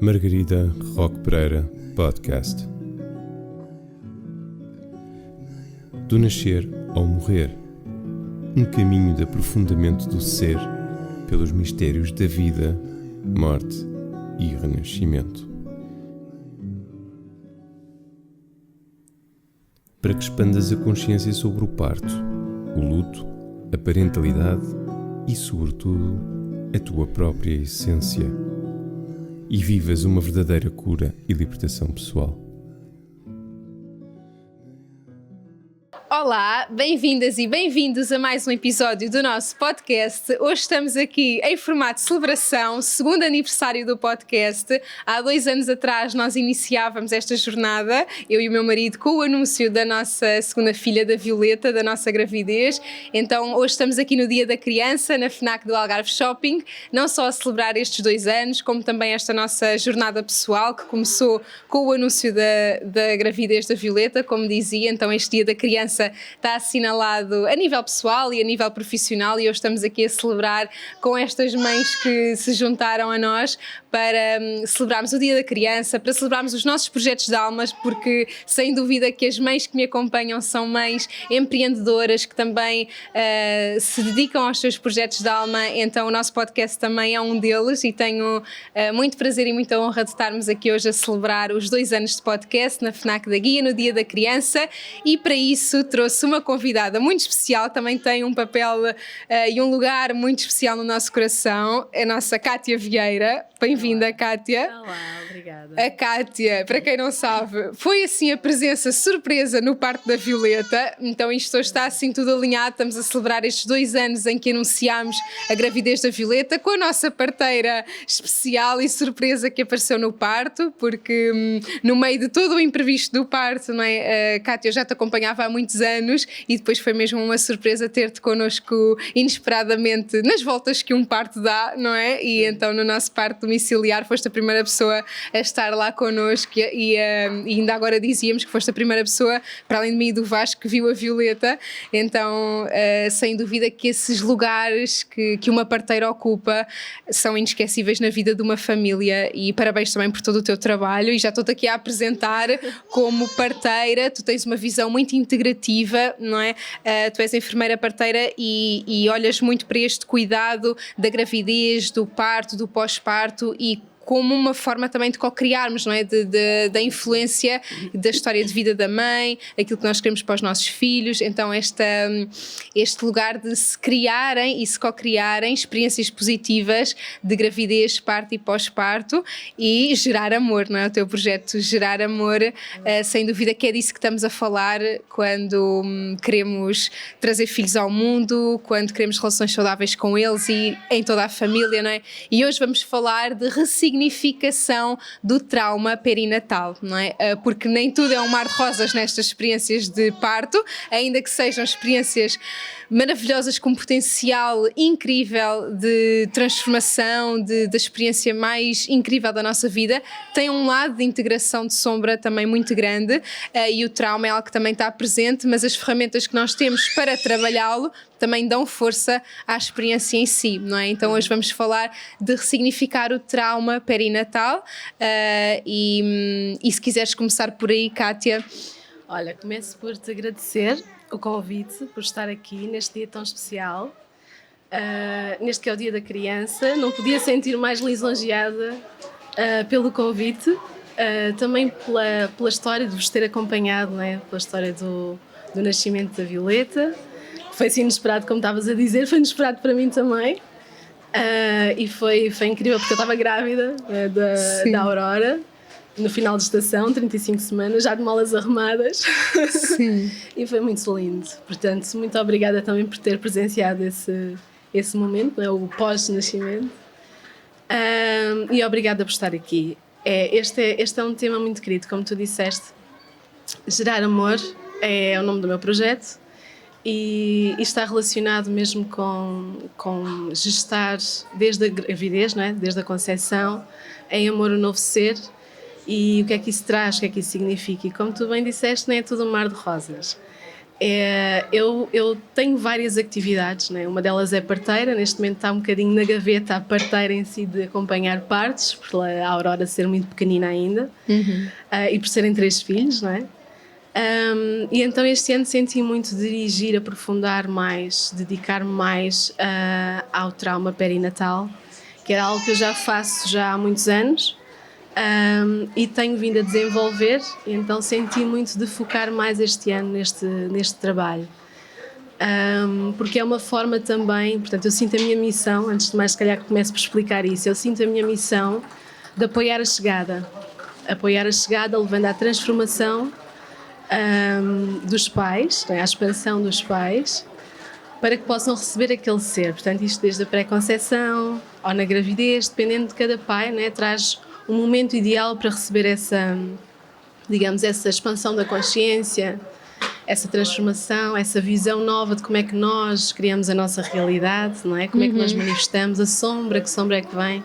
Margarida Roque Pereira Podcast. Do nascer ao morrer, um caminho de aprofundamento do ser pelos mistérios da vida, morte e renascimento. Para que expandas a consciência sobre o parto, o luto, a parentalidade e, sobretudo, a tua própria essência, e vivas uma verdadeira cura e libertação pessoal. Olá, bem-vindas e bem-vindos a mais um episódio do nosso podcast. Hoje estamos aqui em formato de celebração, segundo aniversário do podcast. Há 2 anos atrás nós iniciávamos esta jornada, eu e o meu marido, com o anúncio da nossa segunda filha, da Violeta, da nossa gravidez. Então hoje estamos aqui no Dia da Criança, na FNAC do Algarve Shopping, não só a celebrar estes 2 anos, como também esta nossa jornada pessoal, que começou com o anúncio da gravidez da Violeta, como dizia. Então este Dia da Criança está assinalado a nível pessoal e a nível profissional, e hoje estamos aqui a celebrar com estas mães que se juntaram a nós para celebrarmos o Dia da Criança, para celebrarmos os nossos projetos de almas, porque sem dúvida que as mães que me acompanham são mães empreendedoras que também se dedicam aos seus projetos de alma. Então o nosso podcast também é um deles, e tenho muito prazer e muita honra de estarmos aqui hoje a celebrar os 2 anos de podcast na FNAC da Guia, no Dia da Criança, e para isso trouxe uma convidada muito especial, também tem um papel e um lugar muito especial no nosso coração, a nossa Cátia Vieira. Bem-vinda, Cátia. Olá, obrigada. A Cátia, para quem não sabe, foi assim a presença surpresa no parto da Violeta. Então isto hoje está assim tudo alinhado, estamos a celebrar estes 2 anos em que anunciámos a gravidez da Violeta com a nossa parteira especial e surpresa que apareceu no parto, porque no meio de todo o imprevisto do parto, não é? A Cátia já te acompanhava há muitos anos e depois foi mesmo uma surpresa ter-te connosco inesperadamente nas voltas que um parto dá, não é? E então no nosso parto domiciliar foste a primeira pessoa a estar lá connosco e ainda agora dizíamos que foste a primeira pessoa, para além de mim e do Vasco, que viu a Violeta. Então sem dúvida que esses lugares que uma parteira ocupa são inesquecíveis na vida de uma família, e parabéns também por todo o teu trabalho. E já estou-te aqui a apresentar como parteira, tu tens uma visão muito integrativa, não é? Tu és enfermeira parteira e olhas muito para este cuidado da gravidez, do parto, do pós-parto, e como uma forma também de co-criarmos, não é? Da influência da história de vida da mãe, aquilo que nós queremos para os nossos filhos. Então este lugar de se criarem e se co-criarem experiências positivas de gravidez, parto e pós-parto, e gerar amor, não é? O teu projeto Gerar Amor, sem dúvida que é disso que estamos a falar quando queremos trazer filhos ao mundo, quando queremos relações saudáveis com eles e em toda a família, não é? E hoje vamos falar de ressignificação do trauma perinatal, não é? Porque nem tudo é um mar de rosas nestas experiências de parto, ainda que sejam experiências maravilhosas, com potencial incrível de transformação, da experiência mais incrível da nossa vida. Tem um lado de integração de sombra também muito grande, e o trauma é algo que também está presente, mas as ferramentas que nós temos para trabalhá-lo também dão força à experiência em si, não é? Então hoje vamos falar de ressignificar o trauma perinatal, e se quiseres começar por aí, Cátia. Olha, começo por te agradecer o convite, por estar aqui neste dia tão especial, neste que é o Dia da Criança. Não podia sentir mais lisonjeada pelo convite, também pela história de vos ter acompanhado, não é? Pela história do nascimento da Violeta. Foi assim inesperado, como estavas a dizer, foi inesperado para mim também, e foi incrível, porque eu estava grávida da Aurora, no final de estação, 35 semanas, já de malas arrumadas. Sim. E foi muito lindo. Portanto, muito obrigada também por ter presenciado esse momento, né, o pós-nascimento. E obrigada por estar aqui. Este é um tema muito querido, como tu disseste. Gerar Amor é o nome do meu projeto, e está relacionado mesmo com gestar desde a gravidez, não é? Desde a concepção, em amor o novo ser. E o que é que isso traz, o que é que isso significa? E como tu bem disseste, não é tudo um mar de rosas. Eu tenho várias atividades, né? Uma delas é parteira, neste momento está um bocadinho na gaveta a parteira em si de acompanhar partos, por a Aurora ser muito pequenina ainda, e por serem 3 filhos, não é? E então este ano senti muito dirigir, aprofundar mais, dedicar-me mais ao trauma perinatal, que era algo que eu já faço já há muitos anos. E tenho vindo a desenvolver, e então senti muito de focar mais este ano neste trabalho, porque é uma forma também, portanto eu sinto a minha missão, antes de mais se calhar que comece por explicar isso, eu sinto a minha missão de apoiar a chegada, levando à transformação dos pais, à expansão dos pais, para que possam receber aquele ser, portanto isto desde a pré-conceição ou na gravidez, dependendo de cada pai, né, traz um momento ideal para receber essa expansão da consciência, essa transformação, essa visão nova de como é que nós criamos a nossa realidade, não é? Como é que nós manifestamos a sombra, que sombra é que vem.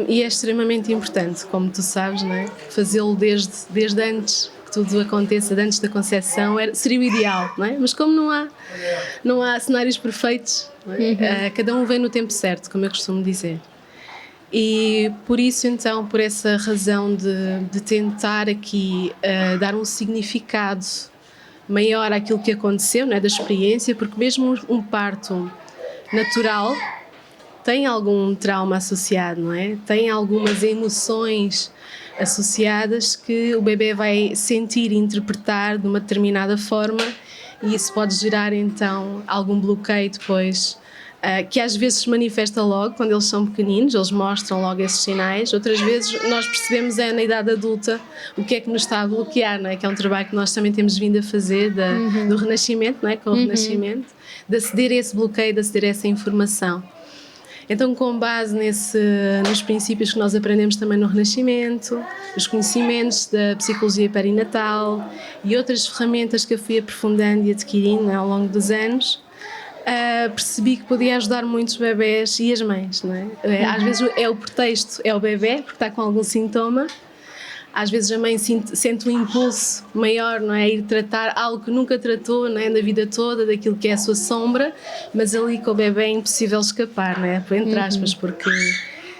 E é extremamente importante, como tu sabes, não é? Fazê-lo desde antes que tudo aconteça, antes da concepção, seria o ideal, não é? Mas como não há cenários perfeitos, não é? Cada um vem no tempo certo, como eu costumo dizer. E por isso, então, por essa razão de tentar aqui dar um significado maior àquilo que aconteceu, não é, da experiência, porque mesmo um parto natural tem algum trauma associado, não é? Tem algumas emoções associadas que o bebê vai sentir e interpretar de uma determinada forma, e isso pode gerar, então, algum bloqueio depois, que às vezes se manifesta logo quando eles são pequeninos, eles mostram logo esses sinais. Outras vezes nós percebemos na idade adulta o que é que nos está a bloquear, não é? Que é um trabalho que nós também temos vindo a fazer do renascimento, não é? Com o renascimento, de aceder a esse bloqueio, de aceder a essa informação. Então, com base nos princípios que nós aprendemos também no Renascimento, os conhecimentos da psicologia perinatal e outras ferramentas que eu fui aprofundando e adquirindo, ao longo dos anos, percebi que podia ajudar muitos bebés e as mães, não é? Às vezes é o pretexto, é o bebé, porque está com algum sintoma. Às vezes a mãe sente um impulso maior, não é? Ir tratar algo que nunca tratou, não é? Na vida toda, daquilo que é a sua sombra, mas ali com o bebé é impossível escapar, não é? Entre aspas, porque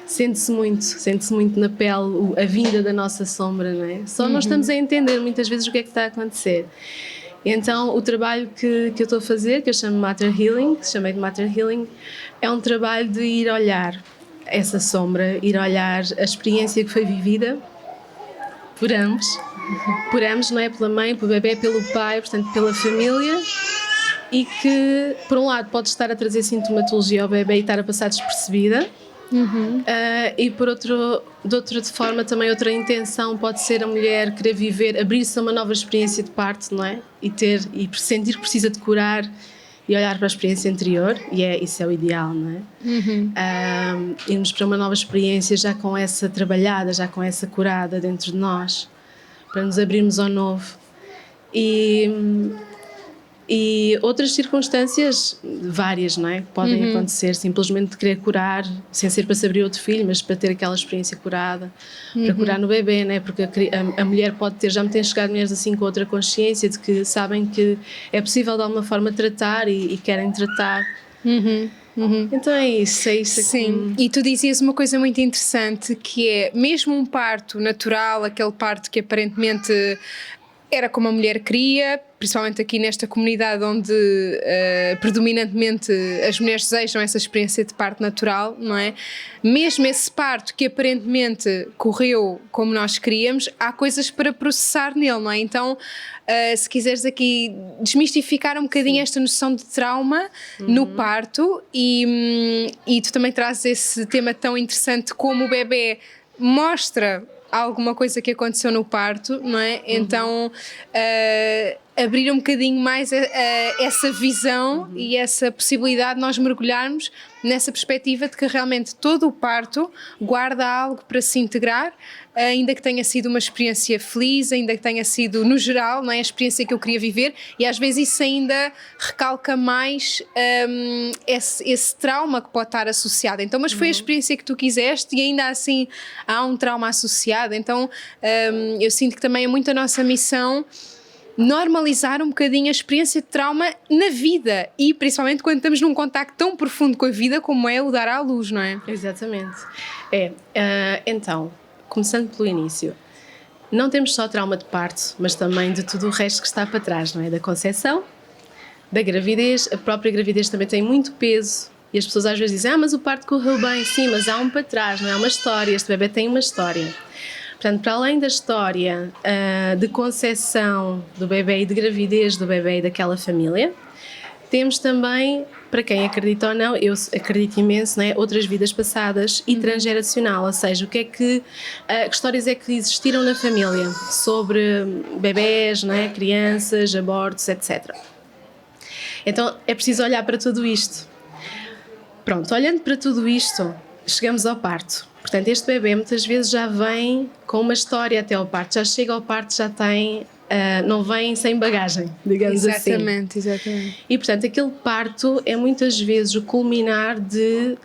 sente-se muito na pele a vinda da nossa sombra, não é? Só nós estamos a entender muitas vezes o que é que está a acontecer. Então, o trabalho que eu estou a fazer, que eu chamo Matter Healing, que chamei de Matter Healing, é um trabalho de ir olhar essa sombra, ir olhar a experiência que foi vivida por ambos, não é? Pela mãe, pelo bebê, pelo pai, portanto, pela família, e que, por um lado, pode estar a trazer sintomatologia ao bebê e estar a passar despercebida, e por de outra forma também outra intenção pode ser a mulher querer viver, abrir-se a uma nova experiência de parto, não é? E sentir que precisa de curar e olhar para a experiência anterior, e isso é o ideal, não é? Irmos para uma nova experiência já com essa trabalhada, já com essa curada dentro de nós, para nos abrirmos ao novo. E outras circunstâncias várias, não é? Que podem acontecer, simplesmente de querer curar, sem ser para se abrir outro filho, mas para ter aquela experiência curada, para curar no bebê, não é? Porque a mulher pode ter, já me têm chegado mulheres assim com outra consciência de que sabem que é possível de alguma forma tratar e querem tratar. Então é isso Sim, e tu dizias uma coisa muito interessante, que é mesmo um parto natural, aquele parto que aparentemente era como a mulher queria, principalmente aqui nesta comunidade onde predominantemente as mulheres desejam essa experiência de parto natural, não é? Mesmo esse parto que aparentemente correu como nós queríamos, há coisas para processar nele, não é? Então, se quiseres aqui desmistificar um bocadinho esta noção de trauma no parto, e tu também trazes esse tema tão interessante como o bebê mostra alguma coisa que aconteceu no parto, não é? Então, abrir um bocadinho mais essa visão e essa possibilidade de nós mergulharmos nessa perspectiva de que realmente todo o parto guarda algo para se integrar, ainda que tenha sido uma experiência feliz, ainda que tenha sido, no geral, não é, a experiência que eu queria viver, e às vezes isso ainda recalca mais esse trauma que pode estar associado. Então, mas foi a experiência que tu quiseste e ainda assim há um trauma associado. Então, eu sinto que também é muito a nossa missão normalizar um bocadinho a experiência de trauma na vida e principalmente quando estamos num contacto tão profundo com a vida como é o dar à luz, não é? Exatamente. Então, começando pelo início, não temos só trauma de parto, mas também de tudo o resto que está para trás, não é? Da concepção, da gravidez. A própria gravidez também tem muito peso e as pessoas às vezes dizem, mas o parto correu bem. Sim, mas há um para trás, não é? Há uma história, este bebê tem uma história. Portanto, para além da história de concepção do bebê e de gravidez do bebê e daquela família, temos também, para quem acredita ou não, eu acredito imenso, não é? Outras vidas passadas e transgeracional, ou seja, que histórias é que existiram na família sobre bebés, não é? Crianças, abortos, etc. Então é preciso olhar para tudo isto. Pronto, olhando para tudo isto, chegamos ao parto. Portanto, este bebê muitas vezes já vem com uma história até ao parto, já chega ao parto, já tem, não vem sem bagagem, digamos assim. Exatamente. E, portanto, aquele parto é muitas vezes o culminar de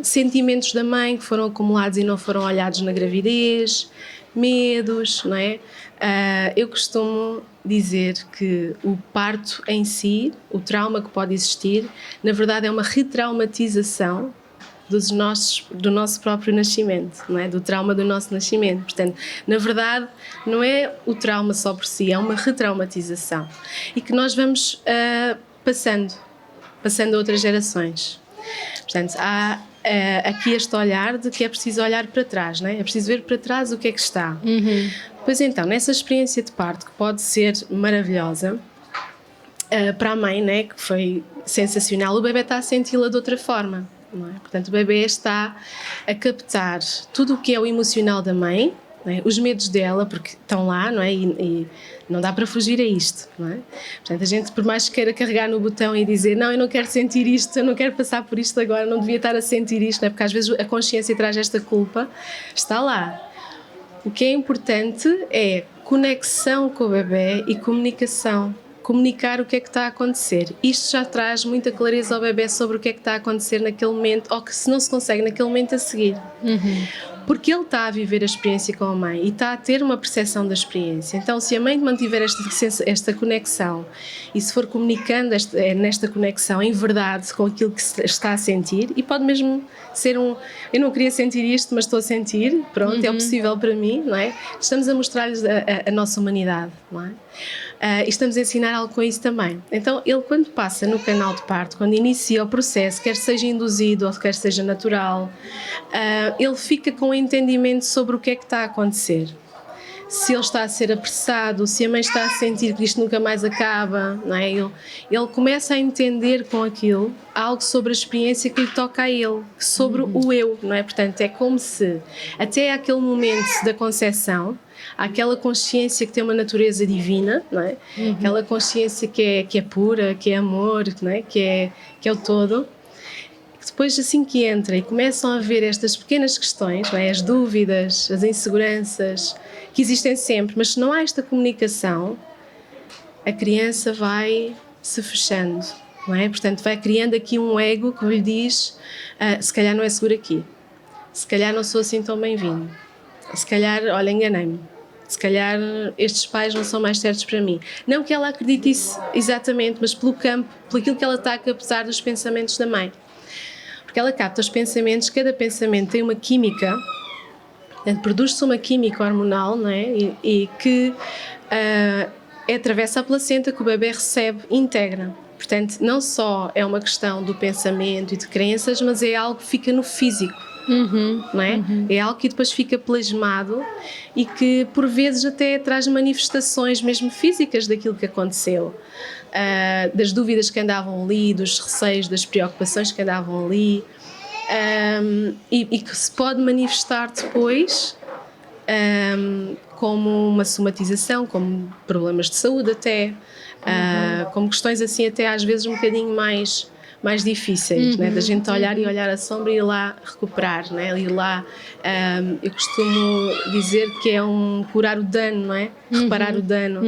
sentimentos da mãe que foram acumulados e não foram olhados na gravidez, medos, não é? Eu costumo dizer que o parto em si, o trauma que pode existir, na verdade é uma retraumatização do nosso próprio nascimento, não é? Do trauma do nosso nascimento. Portanto, na verdade, não é o trauma só por si, é uma retraumatização. E que nós vamos passando a outras gerações. Portanto, há aqui este olhar de que é preciso olhar para trás, não é? É preciso ver para trás o que é que está. Pois então, nessa experiência de parto, que pode ser maravilhosa, para a mãe, né, que foi sensacional, o bebê está a senti-la de outra forma. Não é? Portanto, o bebê está a captar tudo o que é o emocional da mãe, não é? Os medos dela, porque estão lá, não é? E não dá para fugir a isto, não é? Portanto, a gente, por mais que queira carregar no botão e dizer não, eu não quero sentir isto, eu não quero passar por isto agora, não devia estar a sentir isto, não é? Porque às vezes a consciência traz esta culpa, está lá. O que é importante é conexão com o bebê e comunicação. Comunicar o que é que está a acontecer. Isto já traz muita clareza ao bebê sobre o que é que está a acontecer naquele momento, ou que se não se consegue naquele momento a seguir. Porque ele está a viver a experiência com a mãe e está a ter uma percepção da experiência. Então, se a mãe mantiver esta conexão e se for comunicando nesta conexão em verdade com aquilo que se está a sentir, e pode mesmo ser eu não queria sentir isto, mas estou a sentir, pronto, é o possível para mim, não é? Estamos a mostrar-lhes a nossa humanidade, não é? E estamos a ensinar algo com isso também. Então, ele quando passa no canal de parto, quando inicia o processo, quer seja induzido ou quer seja natural, ele fica com um entendimento sobre o que é que está a acontecer. Se ele está a ser apressado, se a mãe está a sentir que isto nunca mais acaba, não é? Ele começa a entender com aquilo algo sobre a experiência que lhe toca a ele, sobre o eu, não é? Portanto, é como se até aquele momento da concepção, há aquela consciência que tem uma natureza divina, não é? Aquela consciência que é pura, que é amor, não é? Que é o todo. Depois, assim que entra e começam a ver estas pequenas questões, não é? As dúvidas, as inseguranças, que existem sempre, mas se não há esta comunicação, a criança vai se fechando, não é? Portanto, vai criando aqui um ego que lhe diz, se calhar não é seguro aqui, se calhar não sou assim tão bem-vindo, se calhar, olha, enganei-me, se calhar estes pais não são mais certos para mim. Não que ela acredite isso exatamente, mas pelo campo, pelo aquilo que ela está a captar dos pensamentos da mãe. Porque ela capta os pensamentos, cada pensamento tem uma química, produz-se uma química hormonal, não é? E que atravessa a placenta que o bebê recebe e integra. Portanto, não só é uma questão do pensamento e de crenças, mas é algo que fica no físico, não é? É algo que depois fica plasmado e que por vezes até traz manifestações mesmo físicas daquilo que aconteceu. Das dúvidas que andavam ali, dos receios, das preocupações que andavam ali, e que se pode manifestar depois como uma somatização, como problemas de saúde até, como questões assim até às vezes um bocadinho mais difíceis, né? Da gente olhar e olhar a sombra e ir lá recuperar, né? Ir lá, eu costumo dizer que é curar o dano, não é? Reparar o dano.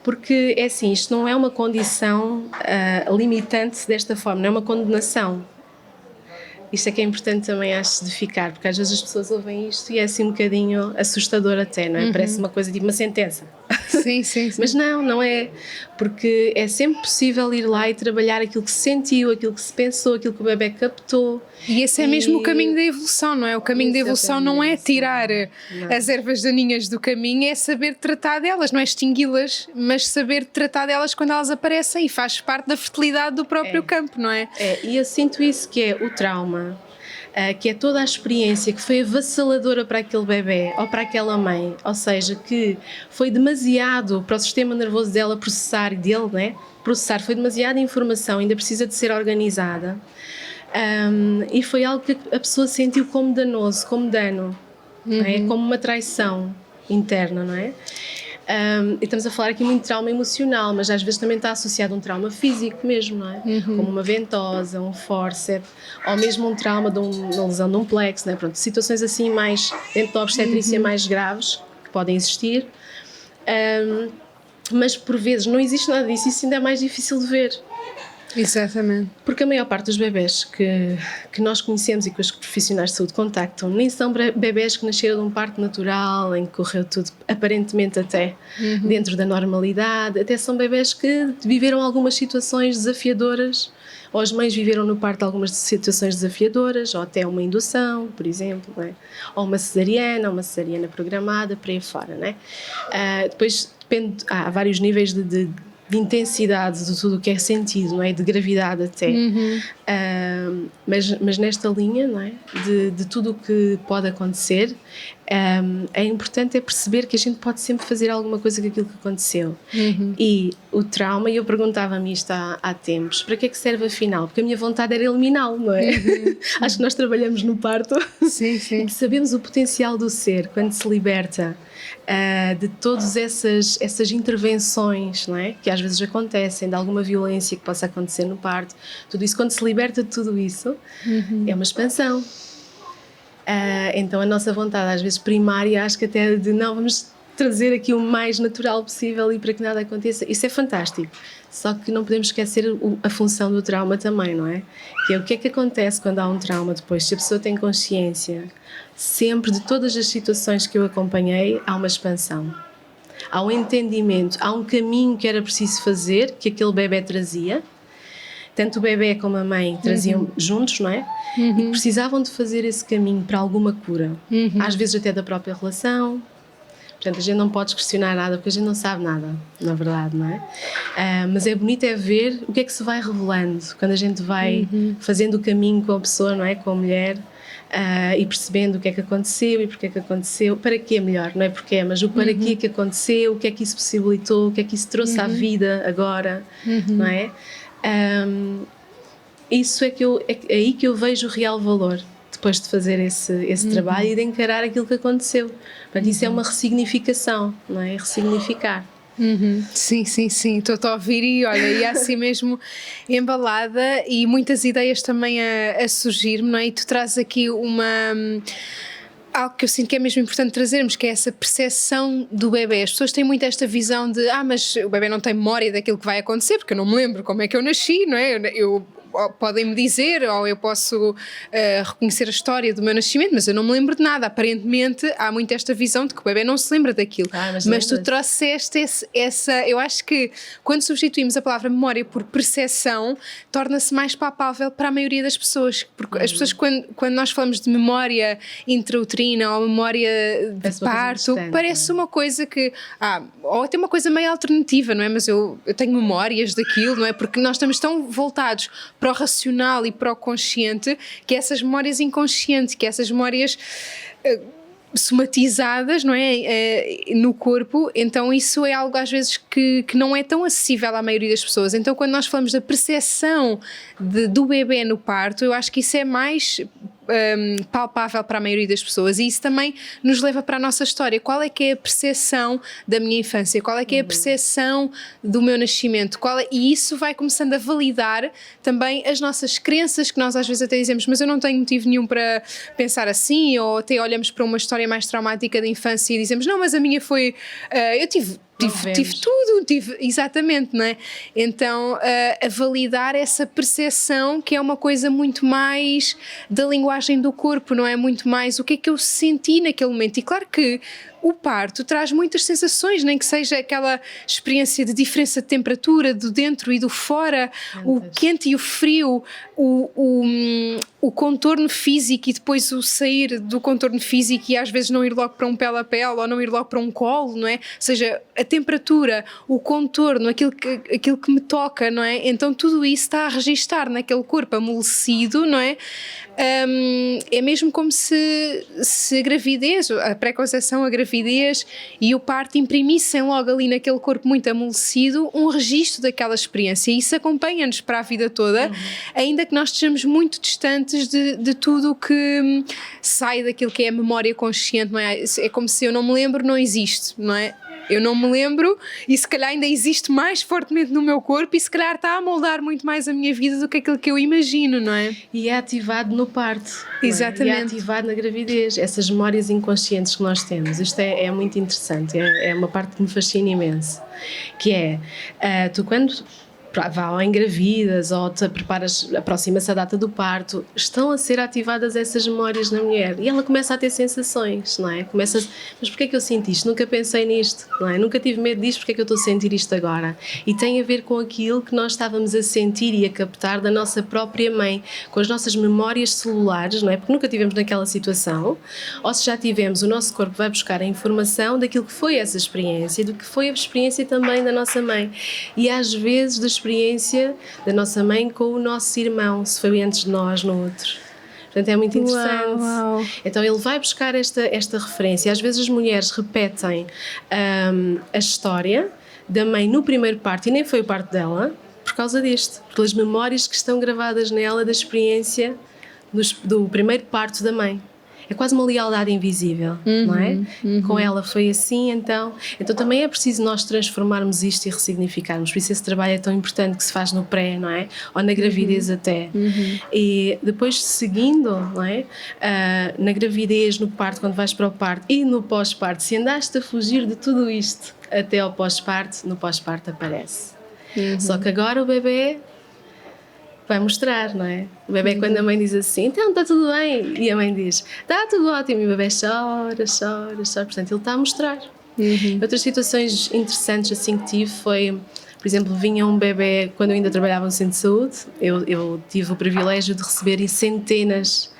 Porque é assim, isto não é uma condição limitante desta forma, não é uma condenação. Isto é que é importante também, acho, de ficar, porque às vezes as pessoas ouvem isto e é assim um bocadinho assustador até, não é? Parece uma coisa tipo uma sentença. Sim, sim, sim. Mas não é, porque é sempre possível ir lá e trabalhar aquilo que se sentiu, aquilo que se pensou, aquilo que o bebê captou. E esse é mesmo o caminho da evolução, não é? O caminho da evolução não é tirar as ervas daninhas do caminho, é saber tratar delas, não é extingui-las, mas saber tratar delas quando elas aparecem, e faz parte da fertilidade do próprio campo, não é? E eu sinto isso, que é o trauma, que é toda a experiência que foi avassaladora para aquele bebê ou para aquela mãe, ou seja, que foi demasiado para o sistema nervoso dela processar, dele, né? Processar, foi demasiada informação, ainda precisa de ser organizada, e foi algo que a pessoa sentiu como danoso, como dano, não é? Como uma traição interna, não é? E estamos a falar aqui muito de trauma emocional, mas às vezes também está associado a um trauma físico mesmo, não é? Como uma ventosa, um fórceps, ou mesmo um trauma de uma lesão de um plexo, não é? Pronto, situações assim mais, dentro da obstetrícia, mais graves, que podem existir. Mas por vezes não existe nada disso, isso ainda é mais difícil de ver. Exatamente. Porque a maior parte dos bebés que nós conhecemos e que os profissionais de saúde contactam nem são bebés que nasceram de um parto natural, em que correu tudo aparentemente até dentro da normalidade, até são bebés que viveram algumas situações desafiadoras, ou as mães viveram no parto algumas situações desafiadoras, ou até uma indução, por exemplo, não é? Ou uma cesariana programada, por aí fora, não é? Depois depende, há vários níveis de intensidade de tudo o que é sentido, não é? De gravidade até. Mas nesta linha, não é? De tudo o que pode acontecer, é importante perceber que a gente pode sempre fazer alguma coisa com aquilo que aconteceu. E o trauma, e eu perguntava-me isto há tempos, para que é que serve afinal? Porque a minha vontade era eliminá-lo, não é? Acho que nós trabalhamos no parto. Sim, sim. E sabemos o potencial do ser quando se liberta de todas essas intervenções, não é? Que às vezes acontecem, de alguma violência que possa acontecer no parto, tudo isso, quando se liberta de tudo isso, é uma expansão. Então a nossa vontade às vezes primária, acho que até de não, vamos trazer aqui o mais natural possível e para que nada aconteça, isso é fantástico, só que não podemos esquecer a função do trauma também, não é? Que é o que é que acontece quando há um trauma depois, se a pessoa tem consciência sempre de todas as situações que eu acompanhei, há uma expansão, há um entendimento, há um caminho que era preciso fazer, que aquele bebê trazia, tanto o bebê como a mãe traziam juntos, não é? E precisavam de fazer esse caminho para alguma cura, às vezes até da própria relação. Portanto, a gente não pode questionar nada, porque a gente não sabe nada, na verdade, não é? Mas é bonito ver o que é que se vai revelando, quando a gente vai fazendo o caminho com a pessoa, não é? Com a mulher, e percebendo o que é que aconteceu e porque é que aconteceu, para que é melhor, não é porque é, mas o para que é que aconteceu, o que é que isso possibilitou, o que é que isso trouxe à vida agora, não é? Isso é aí que eu vejo o real valor, depois de fazer esse trabalho e de encarar aquilo que aconteceu. Portanto, isso é uma ressignificação, não é? Ressignificar. Sim, sim, sim, estou a ouvir e olha, e assim mesmo embalada e muitas ideias também a surgir-me, não é? E tu trazes aqui algo que eu sinto que é mesmo importante trazermos, que é essa percepção do bebê. As pessoas têm muito esta visão de mas o bebê não tem memória daquilo que vai acontecer, porque eu não me lembro como é que eu nasci, não é? Podem-me dizer, ou eu posso reconhecer a história do meu nascimento, mas eu não me lembro de nada. Aparentemente há muito esta visão de que o bebê não se lembra daquilo, mas tu trouxeste essa, eu acho que quando substituímos a palavra memória por percepção, torna-se mais palpável para a maioria das pessoas, porque as pessoas quando nós falamos de memória intrauterina ou memória de parto, parece uma coisa que ou até uma coisa meio alternativa, não é? Mas eu tenho memórias daquilo, não é? Porque nós estamos tão voltados para o racional e para o consciente, que essas memórias inconscientes, que essas memórias somatizadas, não é, no corpo, então isso é algo às vezes que não é tão acessível à maioria das pessoas. Então quando nós falamos da percepção do bebê no parto, eu acho que isso é mais palpável para a maioria das pessoas, e isso também nos leva para a nossa história. Qual é que é a percepção da minha infância? Qual é que é a percepção do meu nascimento? E isso vai começando a validar também as nossas crenças, que nós às vezes até dizemos, mas eu não tenho motivo nenhum para pensar assim, ou até olhamos para uma história mais traumática da infância e dizemos, não, mas a minha foi... eu tive tive tudo, exatamente, não é? Então, a validar essa percepção, que é uma coisa muito mais da linguagem do corpo, não é? Muito mais o que é que eu senti naquele momento. E claro que o parto traz muitas sensações, nem que seja aquela experiência de diferença de temperatura do dentro e do fora, o quente e o frio, o contorno físico e depois o sair do contorno físico e às vezes não ir logo para um pele a pele ou não ir logo para um colo, não é? Ou seja, a temperatura, o contorno, aquilo que me toca, não é? Então tudo isso está a registar naquele corpo amolecido, não é? É mesmo como se a gravidez, a pré-conceição, a gravidez e o parto imprimissem logo ali naquele corpo muito amolecido um registro daquela experiência, e isso acompanha-nos para a vida toda, ainda que nós estejamos muito distantes de tudo o que sai daquilo que é a memória consciente, não é? É como se eu não me lembro, não existe, não é? Eu não me lembro e se calhar ainda existe mais fortemente no meu corpo e se calhar está a moldar muito mais a minha vida do que aquilo que eu imagino, não é? E é ativado no parto. Exatamente. E é ativado na gravidez. Essas memórias inconscientes que nós temos. Isto é muito interessante. É uma parte que me fascina imenso. Que é, tu quando ou engravidas ou te preparas, aproxima-se a data do parto, estão a ser ativadas essas memórias na mulher e ela começa a ter sensações, não é? Mas porquê é que eu sinto isto? Nunca pensei nisto, não é? Nunca tive medo disto, porquê é que eu estou a sentir isto agora? E tem a ver com aquilo que nós estávamos a sentir e a captar da nossa própria mãe, com as nossas memórias celulares, não é? Porque nunca tivemos naquela situação, ou se já tivemos, o nosso corpo vai buscar a informação daquilo que foi essa experiência, do que foi a experiência também da nossa mãe, e às vezes da experiência da nossa mãe com o nosso irmão, se foi antes de nós, no outro. Portanto, é muito interessante. Uau. Então, ele vai buscar esta referência. Às vezes as mulheres repetem a história da mãe no primeiro parto, e nem foi o parto dela, por causa disto, pelas memórias que estão gravadas nela da experiência do primeiro parto da mãe. É quase uma lealdade invisível, não é? Com ela foi assim, então também é preciso nós transformarmos isto e ressignificarmos. Por isso esse trabalho é tão importante que se faz no pré, não é? Ou na gravidez até. E depois seguindo, não é? Na gravidez, no parto, quando vais para o parto e no pós-parto, se andaste a fugir de tudo isto até ao pós-parto, no pós-parto aparece. Só que agora o bebê vai mostrar, não é? O bebê, quando a mãe diz assim, então está tudo bem, e a mãe diz, está tudo ótimo, e o bebê chora, portanto ele está a mostrar. Outras situações interessantes assim que tive foi, por exemplo, vinha um bebê, quando eu ainda trabalhava no centro de saúde, eu tive o privilégio de receber centenas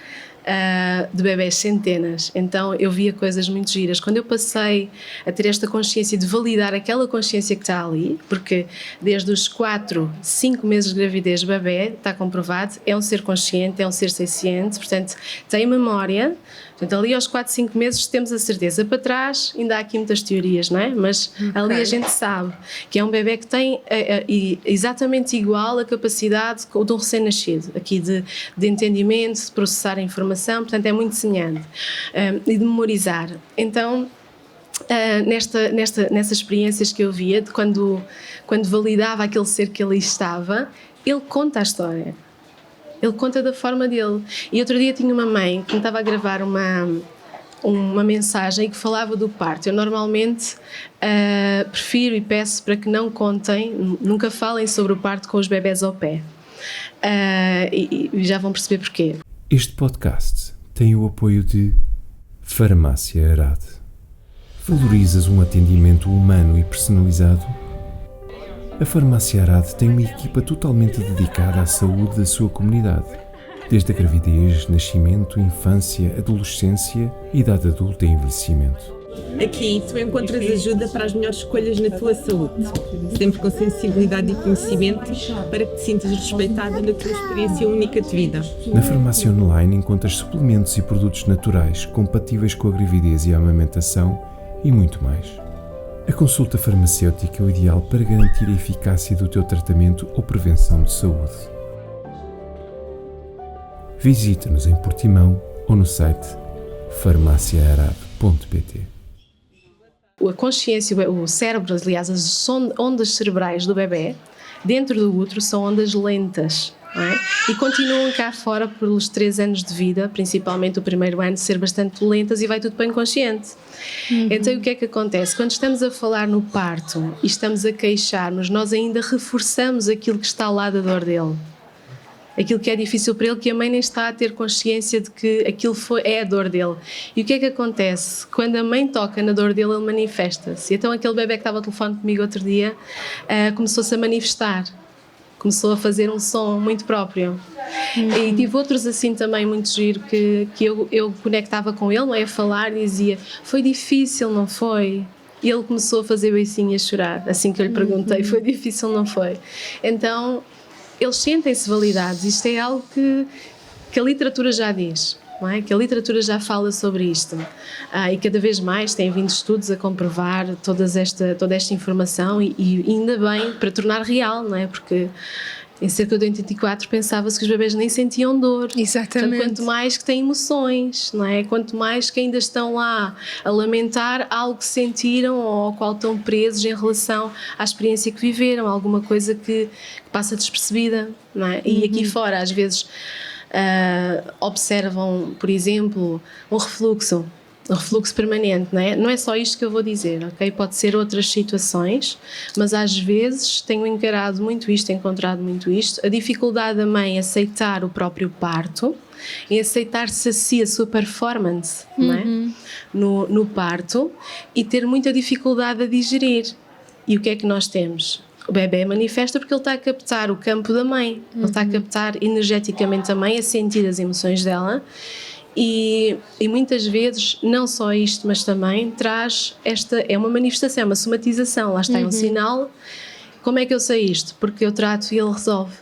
de bebés, centenas, então eu via coisas muito giras. Quando eu passei a ter esta consciência de validar aquela consciência que está ali, porque desde os 4, 5 meses de gravidez o bebê, está comprovado, é um ser consciente, é um ser senciente, portanto tem memória. Portanto, ali aos 4, 5 meses temos a certeza. Para trás ainda há aqui muitas teorias, não é? Mas ali a gente sabe que é um bebê que tem exatamente igual a capacidade de um recém-nascido, aqui de entendimento, de processar a informação, portanto é muito semelhante, e de memorizar. Então, nessas experiências que eu via, de quando validava aquele ser que ali estava, ele conta a história. Ele conta da forma dele. E outro dia tinha uma mãe que me estava a gravar uma mensagem que falava do parto. Eu normalmente prefiro e peço para que não contem, nunca falem sobre o parto com os bebés ao pé. E já vão perceber porquê. Este podcast tem o apoio de Farmácia Arad. Valorizas um atendimento humano e personalizado? A Farmácia Arad tem uma equipa totalmente dedicada à saúde da sua comunidade, desde a gravidez, nascimento, infância, adolescência, idade adulta e envelhecimento. Aqui tu encontras ajuda para as melhores escolhas na tua saúde, sempre com sensibilidade e conhecimento para que te sintas respeitada na tua experiência única de vida. Na farmácia online encontras suplementos e produtos naturais compatíveis com a gravidez e a amamentação e muito mais. A consulta farmacêutica é o ideal para garantir a eficácia do teu tratamento ou prevenção de saúde. Visita-nos em Portimão ou no site farmaciaarad.pt. A consciência, o cérebro, aliás, as ondas cerebrais do bebê, dentro do útero, são ondas lentas, não é? E continuam cá fora pelos 3 anos de vida, principalmente o primeiro ano, ser bastante lentas e vai tudo para o inconsciente. Então o que é que acontece? Quando estamos a falar no parto e estamos a queixar-nos, nós ainda reforçamos aquilo que está ao lado da dor dele. Aquilo que é difícil para ele, que a mãe nem está a ter consciência de que aquilo é a dor dele. E o que é que acontece? Quando a mãe toca na dor dele, ele manifesta-se. Então aquele bebé que estava ao telefone comigo outro dia começou-se a manifestar. Começou a fazer um som muito próprio. E tive outros assim também muito giro que eu conectava com ele, não é? A falar e dizia, foi difícil, não foi? E ele começou a fazer beicinho e a chorar, assim que eu lhe perguntei, foi difícil, não foi? Então, eles sentem-se validados. Isto é algo que a literatura já diz. Não é? Que a literatura já fala sobre isto e cada vez mais têm vindo estudos a comprovar toda esta informação e ainda bem para tornar real, não é? Porque em cerca de 84 pensava-se que os bebés nem sentiam dor. Exatamente. Portanto, quanto mais que têm emoções, não é? Quanto mais que ainda estão lá a lamentar algo que sentiram ou ao qual estão presos em relação à experiência que viveram, alguma coisa que passa despercebida, não é? E aqui fora às vezes observam, por exemplo, um refluxo permanente, não é? Não é só isto que eu vou dizer, ok? Pode ser outras situações, mas às vezes tenho encontrado muito isto, a dificuldade da mãe em aceitar o próprio parto, em aceitar-se a si, a sua performance, não é? No parto, e ter muita dificuldade a digerir. E o que é que nós temos? O bebê manifesta porque ele está a captar o campo da mãe, ele está a captar energeticamente a mãe, a sentir as emoções dela e muitas vezes, não só isto, mas também traz é uma manifestação, é uma somatização, lá está, é um sinal. Como é que eu sei isto? Porque eu trato e ele resolve.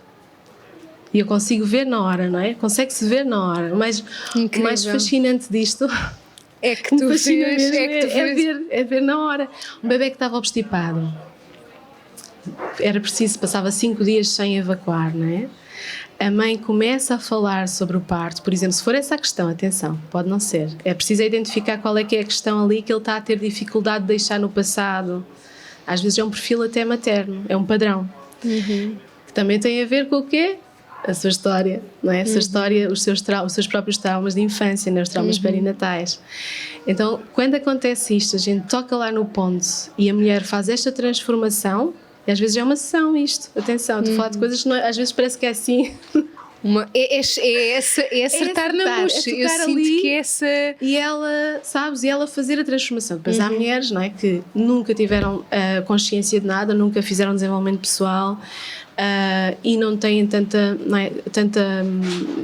E eu consigo ver na hora, não é? Consegue-se ver na hora. O mais fascinante disto é que tu vês, é ver na hora. Um bebê que estava obstipado, era preciso, passava 5 dias sem evacuar, não é? A mãe começa a falar sobre o parto, por exemplo, se for essa a questão, atenção, pode não ser, é preciso identificar qual é que é a questão ali que ele está a ter dificuldade de deixar no passado. Às vezes é um perfil até materno, é um padrão, que também tem a ver com o quê? A sua história, não é? A sua história, os seus próprios traumas de infância, né? Os traumas perinatais. Então, quando acontece isto, a gente toca lá no ponto e a mulher faz esta transformação. E às vezes é uma sessão isto, atenção, estou a falar de coisas que às vezes parece que é assim. É acertar na bucha, eu sinto ali, que essa... E ela, sabes, fazer a transformação. Depois há mulheres, não é, que nunca tiveram consciência de nada, nunca fizeram desenvolvimento pessoal e não têm tanta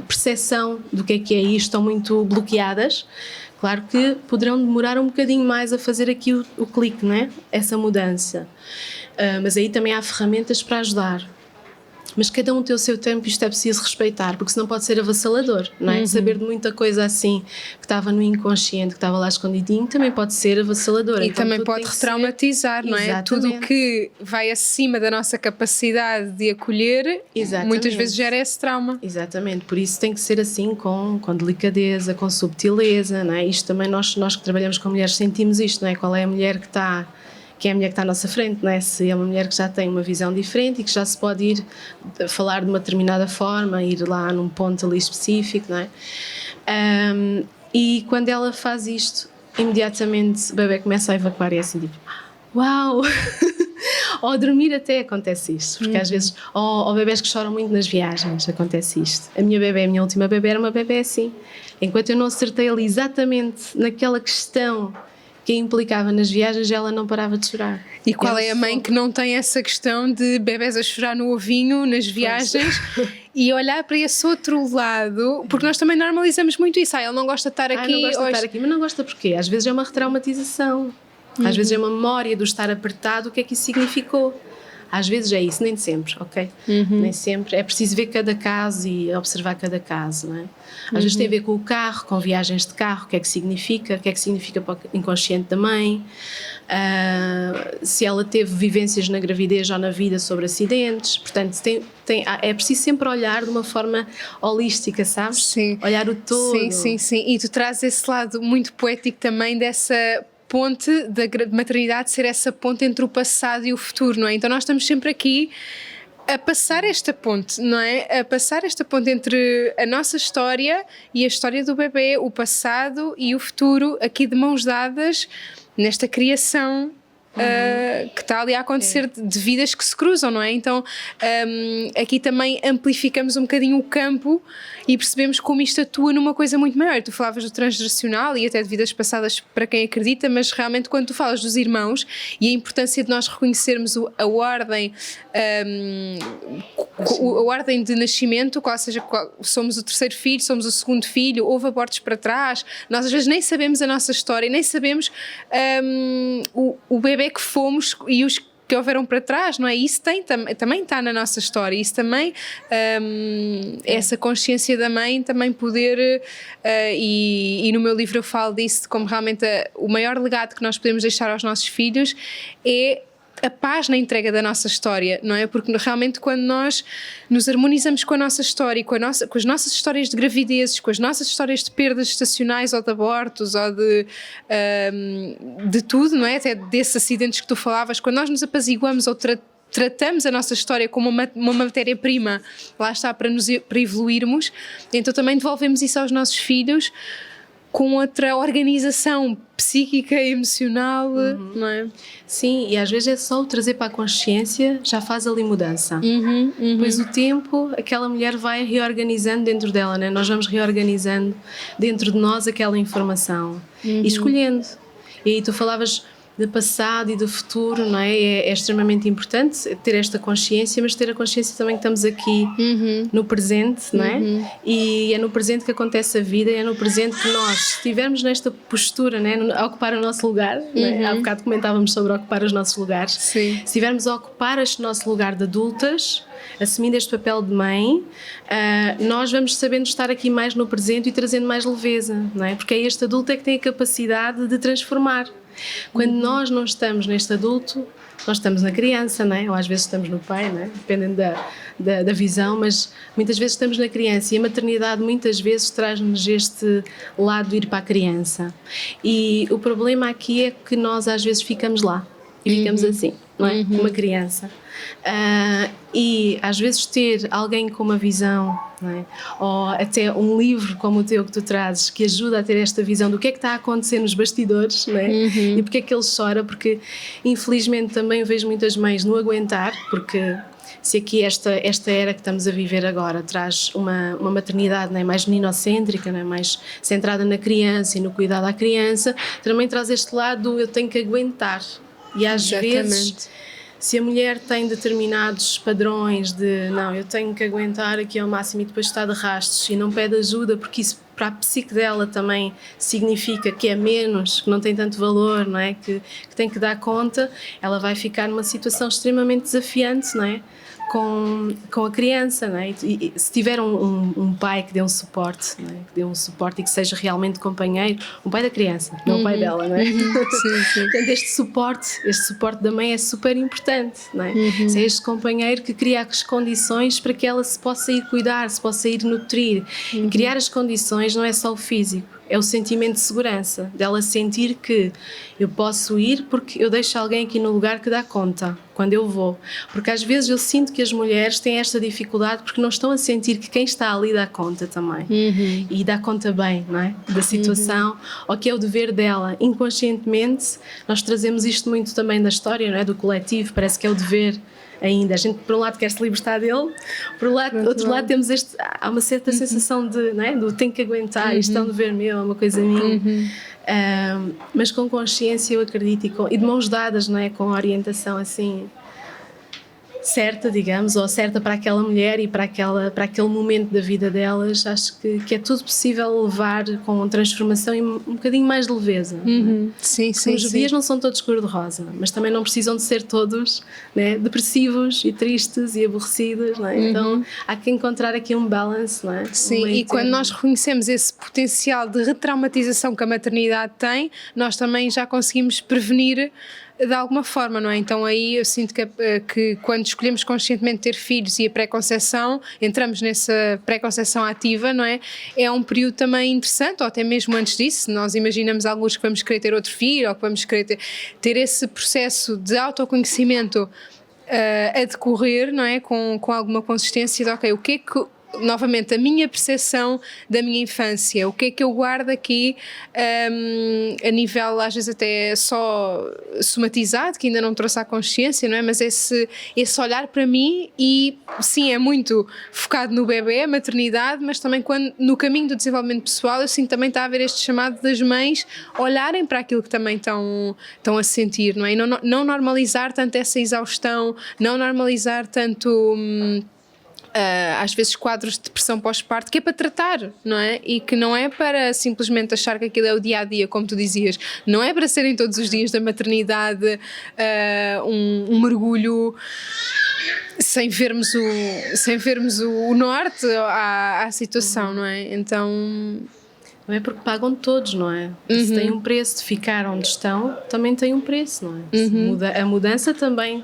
percepção do que é isto, estão muito bloqueadas. Claro que poderão demorar um bocadinho mais a fazer aqui o clique, não é? Essa mudança. Mas aí também há ferramentas para ajudar. Mas cada um tem o seu tempo e isto é preciso respeitar, porque senão pode ser avassalador, não é? Saber de muita coisa assim que estava no inconsciente, que estava lá escondidinho, também pode ser avassalador. E então, também pode retraumatizar, não é? Exatamente. Tudo o que vai acima da nossa capacidade de acolher, muitas vezes gera esse trauma. Exatamente, por isso tem que ser assim, com delicadeza, com subtileza, não é? Isto também nós que trabalhamos com mulheres sentimos isto, não é? Qual é a mulher que é a mulher que está à nossa frente, não é? Se é uma mulher que já tem uma visão diferente e que já se pode ir falar de uma determinada forma, ir lá num ponto ali específico, não é? E quando ela faz isto, imediatamente o bebê começa a evacuar e é assim tipo, uau! Ou a dormir até acontece isto, porque às vezes, ou bebés que choram muito nas viagens, acontece isto. A minha última bebê era uma bebê assim. Enquanto eu não acertei ali exatamente naquela questão que implicava nas viagens, ela não parava de chorar. E qual é a mãe que não tem essa questão de bebés a chorar no ovinho, nas viagens, e olhar para esse outro lado, porque nós também normalizamos muito isso. Ele não gosta de estar aqui. Não gosta de estar aqui, mas não gosta porquê? Às vezes é uma retraumatização, às vezes é uma memória do estar apertado, o que é que isso significou. Às vezes é isso, nem sempre, ok? Nem sempre. É preciso ver cada caso e observar cada caso, não é? Às vezes tem a ver com o carro, com viagens de carro, o que é que significa para o inconsciente da mãe, se ela teve vivências na gravidez ou na vida sobre acidentes. Portanto, é preciso sempre olhar de uma forma holística, sabes? Sim. Olhar o todo. Sim. E tu trazes esse lado muito poético também dessa ponte da maternidade ser essa ponte entre o passado e o futuro, não é? Então nós estamos sempre aqui a passar esta ponte, não é? A passar esta ponte entre a nossa história e a história do bebê, o passado e o futuro, aqui de mãos dadas, nesta criação que está ali a acontecer de vidas que se cruzam, não é? Então aqui também amplificamos um bocadinho o campo e percebemos como isto atua numa coisa muito maior. Tu falavas do transgeracional e até de vidas passadas para quem acredita, mas realmente quando tu falas dos irmãos e a importância de nós reconhecermos a ordem de nascimento, ou seja, somos o terceiro filho, somos o segundo filho, houve abortos para trás, nós às vezes nem sabemos a nossa história, nem sabemos o bebê que fomos e os que houveram para trás, não é? Isso também está na nossa história, isso também, essa consciência da mãe também poder, e no meu livro eu falo disso, como realmente o maior legado que nós podemos deixar aos nossos filhos é a paz na entrega da nossa história, não é? Porque realmente quando nós nos harmonizamos com a nossa história, com as nossas histórias de gravidezes, com as nossas histórias de perdas estacionais ou de abortos ou de tudo, não é? Até desses acidentes que tu falavas, quando nós nos apaziguamos ou tratamos a nossa história como uma matéria-prima, lá está, para evoluirmos, então também devolvemos isso aos nossos filhos com outra organização psíquica e emocional, não é? Sim, e às vezes é só o trazer para a consciência, já faz ali mudança. Depois o tempo, aquela mulher vai reorganizando dentro dela, né? Nós vamos reorganizando dentro de nós aquela informação e escolhendo. E aí tu falavas do passado e do futuro, não é? É extremamente importante ter esta consciência, mas ter a consciência também que estamos aqui no presente, não é? E é no presente que acontece a vida, é no presente que nós, se estivermos nesta postura, né, a ocupar o nosso lugar, não é? Há bocado comentávamos sobre ocupar os nossos lugares. Sim. Se estivermos a ocupar este nosso lugar de adultas, assumindo este papel de mãe, nós vamos sabendo estar aqui mais no presente e trazendo mais leveza, não é? Porque é este adulto é que tem a capacidade de transformar. Quando nós não estamos neste adulto, nós estamos na criança, não é? Ou às vezes estamos no pai, não é? Dependendo da visão, mas muitas vezes estamos na criança e a maternidade muitas vezes traz-nos este lado de ir para a criança. E o problema aqui é que nós às vezes ficamos lá e ficamos assim, não é? Uma criança. E às vezes ter alguém com uma visão, não é? Ou até um livro como o teu que tu trazes, que ajuda a ter esta visão do que é que está a acontecer nos bastidores, não é? E porque é que ele chora, porque infelizmente também vejo muitas mães no aguentar, porque se aqui esta era que estamos a viver agora traz uma maternidade, não é, mais meninocêntrica, não é, mais centrada na criança e no cuidado à criança, também traz este lado eu tenho que aguentar. E às vezes, se a mulher tem determinados padrões de não, eu tenho que aguentar aqui ao máximo e depois está de rastos e não pede ajuda porque isso para a psique dela também significa que é menos, que não tem tanto valor, não é? Que tem que dar conta, ela vai ficar numa situação extremamente desafiante, não é? Com a criança, não é? E se tiver um pai que dê um suporte, não é? Que dê um suporte e que seja realmente companheiro, um pai da criança, não o pai dela, não é? Sim. Portanto, este suporte da mãe é super importante, não é? Se é este companheiro que cria as condições para que ela se possa ir cuidar, se possa ir nutrir. Criar as condições não é só o físico, é o sentimento de segurança, dela sentir que eu posso ir porque eu deixo alguém aqui no lugar que dá conta quando eu vou. Porque às vezes eu sinto que as mulheres têm esta dificuldade porque não estão a sentir que quem está ali dá conta também. E dá conta bem, não é? Da situação, ou que é o dever dela. Inconscientemente, nós trazemos isto muito também da história, não é? Do coletivo, parece que é o dever ainda. A gente, por um lado, quer se libertar dele, por outro lado, temos há uma certa sensação de, não é? Do tenho que aguentar, isto é um dever meu, é uma coisa minha. Mas com consciência, eu acredito, e de mãos dadas, não é? Com a orientação assim certa, digamos, ou certa para aquela mulher e para aquele momento da vida delas, acho que é tudo possível levar com transformação e um bocadinho mais de leveza. Sim. Os dias não são todos cor-de-rosa, mas também não precisam de ser todos, né, depressivos e tristes e aborrecidos, não é? Então há que encontrar aqui um balance, não é? Sim, e quando nós reconhecemos esse potencial de retraumatização que a maternidade tem, nós também já conseguimos prevenir de alguma forma, não é? Então aí eu sinto que quando escolhemos conscientemente ter filhos e a pré-conceição, entramos nessa pré-conceição ativa, não é? É um período também interessante, ou até mesmo antes disso, nós imaginamos alguns que vamos querer ter outro filho, ou que vamos querer ter esse processo de autoconhecimento a decorrer, não é? Com alguma consistência de, ok, o que é que, novamente, a minha percepção da minha infância, o que é que eu guardo aqui a nível, às vezes até só somatizado, que ainda não trouxe à consciência, não é? Mas esse olhar para mim, e sim, é muito focado no bebê, maternidade, mas também no caminho do desenvolvimento pessoal, eu sinto também está a haver este chamado das mães olharem para aquilo que também estão a sentir, não é? E não normalizar tanto essa exaustão, não normalizar tanto... às vezes quadros de depressão pós-parto, que é para tratar, não é? E que não é para simplesmente achar que aquilo é o dia-a-dia, como tu dizias, não é para serem todos os dias da maternidade um mergulho sem vermos o norte à situação, não é? Então... Não é porque pagam todos, não é? Se tem um preço de ficar onde estão, também tem um preço, não é? A mudança também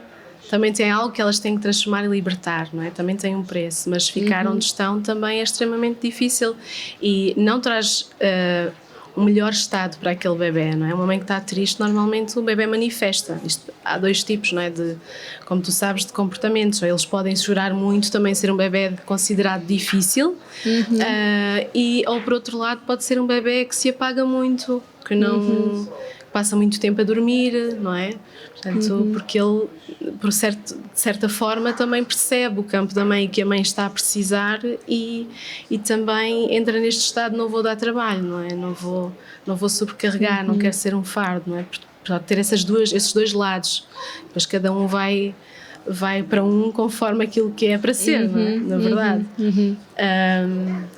tem algo que elas têm que transformar e libertar, não é? Também tem um preço, mas ficar onde estão também é extremamente difícil e não traz um melhor estado para aquele bebê, não é? Uma mãe que está triste, normalmente o bebê manifesta. Há 2 tipos, não é? Como tu sabes, de comportamentos. Eles podem chorar muito, também ser um bebê considerado difícil, ou por outro lado pode ser um bebê que se apaga muito, que não... passa muito tempo a dormir, não é? Portanto, porque ele, de certa forma, também percebe o campo da mãe, que a mãe está a precisar e também entra neste estado, não vou dar trabalho, não é? Não vou sobrecarregar, não quero ser um fardo, não é? Pode ter esses 2 lados, mas cada um vai para conforme aquilo que é para ser, não é? Na verdade.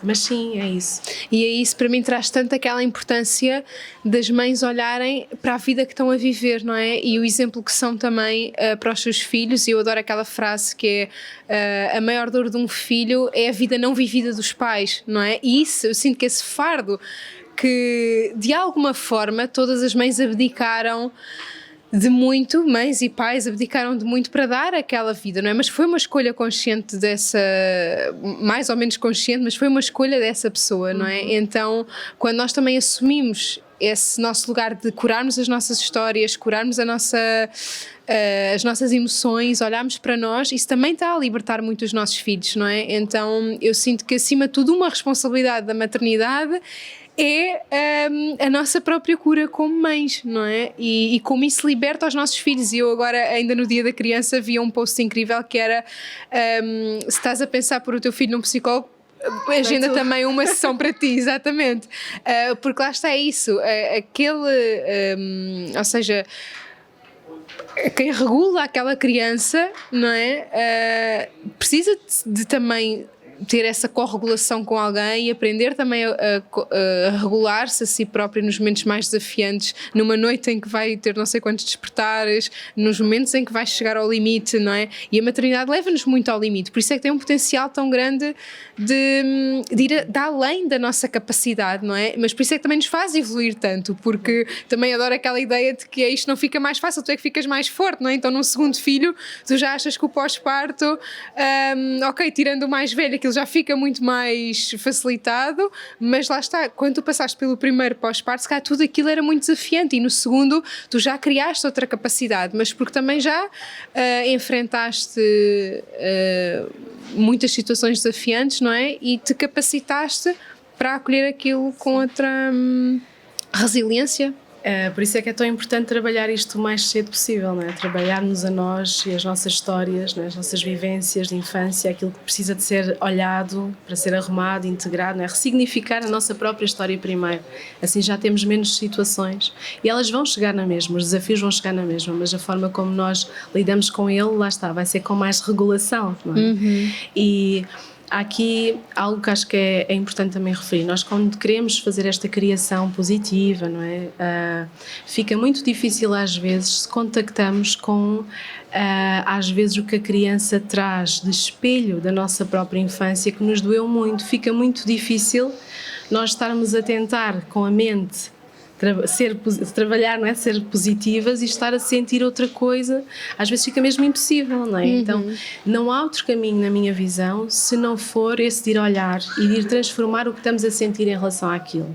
Mas sim, é isso. E é isso, para mim traz tanto aquela importância das mães olharem para a vida que estão a viver, não é? E o exemplo que são também para os seus filhos, e eu adoro aquela frase que é a maior dor de um filho é a vida não vivida dos pais, não é? E isso, eu sinto que esse fardo que de alguma forma todas as mães abdicaram de muito, mães e pais abdicaram de muito para dar aquela vida, não é? Mas foi uma escolha consciente mais ou menos consciente, mas foi uma escolha dessa pessoa, não é? Então, quando nós também assumimos esse nosso lugar de curarmos as nossas histórias, curarmos as nossas emoções, olharmos para nós, isso também está a libertar muito os nossos filhos, não é? Então, eu sinto que acima de tudo uma responsabilidade da maternidade é a nossa própria cura como mães, não é? E como isso liberta os nossos filhos. E eu agora, ainda no Dia da Criança, vi um post incrível que era se estás a pensar por o teu filho num psicólogo, agenda também uma sessão para ti, exatamente. Porque lá está isso, ou seja, quem regula aquela criança, não é? Precisa de também ter essa corregulação com alguém e aprender também a regular-se a si próprio nos momentos mais desafiantes, numa noite em que vai ter não sei quantos despertares, nos momentos em que vai chegar ao limite, não é? E a maternidade leva-nos muito ao limite, por isso é que tem um potencial tão grande de ir além da nossa capacidade, não é? Mas por isso é que também nos faz evoluir tanto, porque também adoro aquela ideia de que isto não fica mais fácil, tu é que ficas mais forte, não é? Então num segundo filho tu já achas que o pós-parto, ok, tirando o mais velho, aquilo já fica muito mais facilitado, mas lá está, quando tu passaste pelo primeiro pós-parto, se calhar tudo aquilo era muito desafiante e no segundo tu já criaste outra capacidade, mas porque também já enfrentaste muitas situações desafiantes, não é? E te capacitaste para acolher aquilo com outra resiliência. Por isso é que é tão importante trabalhar isto o mais cedo possível, não é? Trabalharmos a nós e as nossas histórias, não é? As nossas vivências de infância, aquilo que precisa de ser olhado para ser arrumado, integrado, não é? Ressignificar a nossa própria história primeiro, assim já temos menos situações e elas vão chegar na mesma, os desafios vão chegar na mesma, mas a forma como nós lidamos com ele, lá está, vai ser com mais regulação, não é? E há aqui algo que acho que é importante também referir. Nós, quando queremos fazer esta criação positiva, não é? Fica muito difícil às vezes se contactamos com às vezes o que a criança traz de espelho da nossa própria infância, que nos doeu muito. Fica muito difícil nós estarmos a tentar com a mente trabalhar, não é? Ser positivas e estar a sentir outra coisa, às vezes fica mesmo impossível, não é? Então não há outro caminho na minha visão se não for esse de ir olhar e de ir transformar o que estamos a sentir em relação àquilo.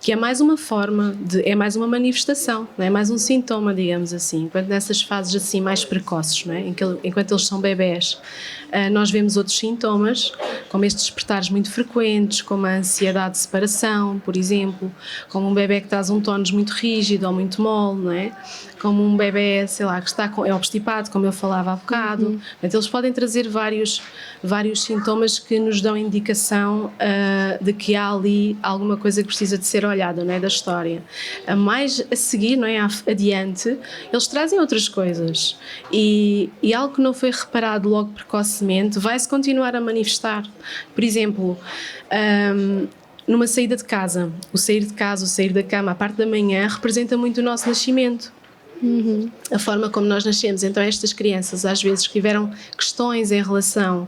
que é mais uma forma, é mais uma manifestação, não é? Mais um sintoma, digamos assim. Enquanto nessas fases assim mais precoces, não é? Enquanto eles são bebés, nós vemos outros sintomas, como estes despertares muito frequentes, como a ansiedade de separação, por exemplo, como um bebé que traz um tónus muito rígido ou muito mole, não é? Como um bebé, sei lá, que é obstipado, como eu falava há bocado. Portanto, eles podem trazer vários sintomas que nos dão indicação de que há ali alguma coisa que precisa de ser olhada, não é, da história. Mais a seguir, não é, adiante, eles trazem outras coisas e algo que não foi reparado logo precocemente vai-se continuar a manifestar. Por exemplo, numa saída de casa, o sair da cama, a parte da manhã, representa muito o nosso nascimento. A forma como nós nascemos. Então estas crianças às vezes tiveram questões em relação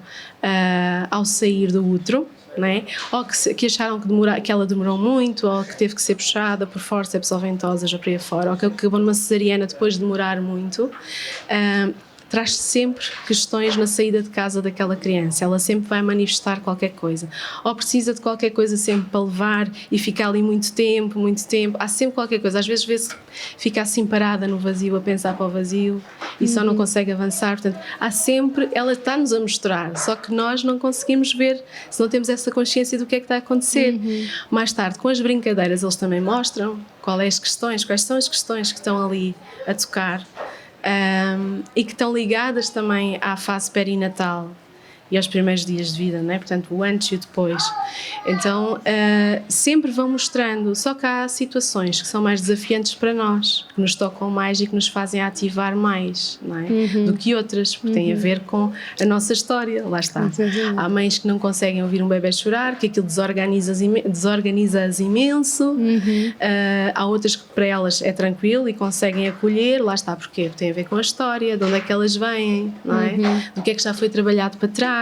ao sair do útero, não é? Ou que acharam que ela demorou muito, ou que teve que ser puxada por fórceps ou ventosas ou por aí fora, ou que acabou numa cesariana depois de demorar muito. Traz sempre questões na saída de casa daquela criança. Ela sempre vai manifestar qualquer coisa. Ou precisa de qualquer coisa sempre para levar e ficar ali muito tempo. Há sempre qualquer coisa. Às vezes vê-se fica assim parada no vazio, a pensar para o vazio e só não consegue avançar. Portanto, há sempre, ela está-nos a mostrar, só que nós não conseguimos ver se não temos essa consciência do que é que está a acontecer. Mais tarde, com as brincadeiras, eles também mostram quais são as questões que estão ali a tocar. E que estão ligadas também à fase perinatal e aos primeiros dias de vida, não é? Portanto, o antes e o depois. Então, sempre vão mostrando, só que há situações que são mais desafiantes para nós, que nos tocam mais e que nos fazem ativar mais, não é? Do que outras, porque tem a ver com a nossa história, lá está. Há mães que não conseguem ouvir um bebê chorar, que aquilo desorganiza-as imenso. Há outras que para elas é tranquilo e conseguem acolher, lá está, porque tem a ver com a história, de onde é que elas vêm, não é? Do que é que já foi trabalhado para trás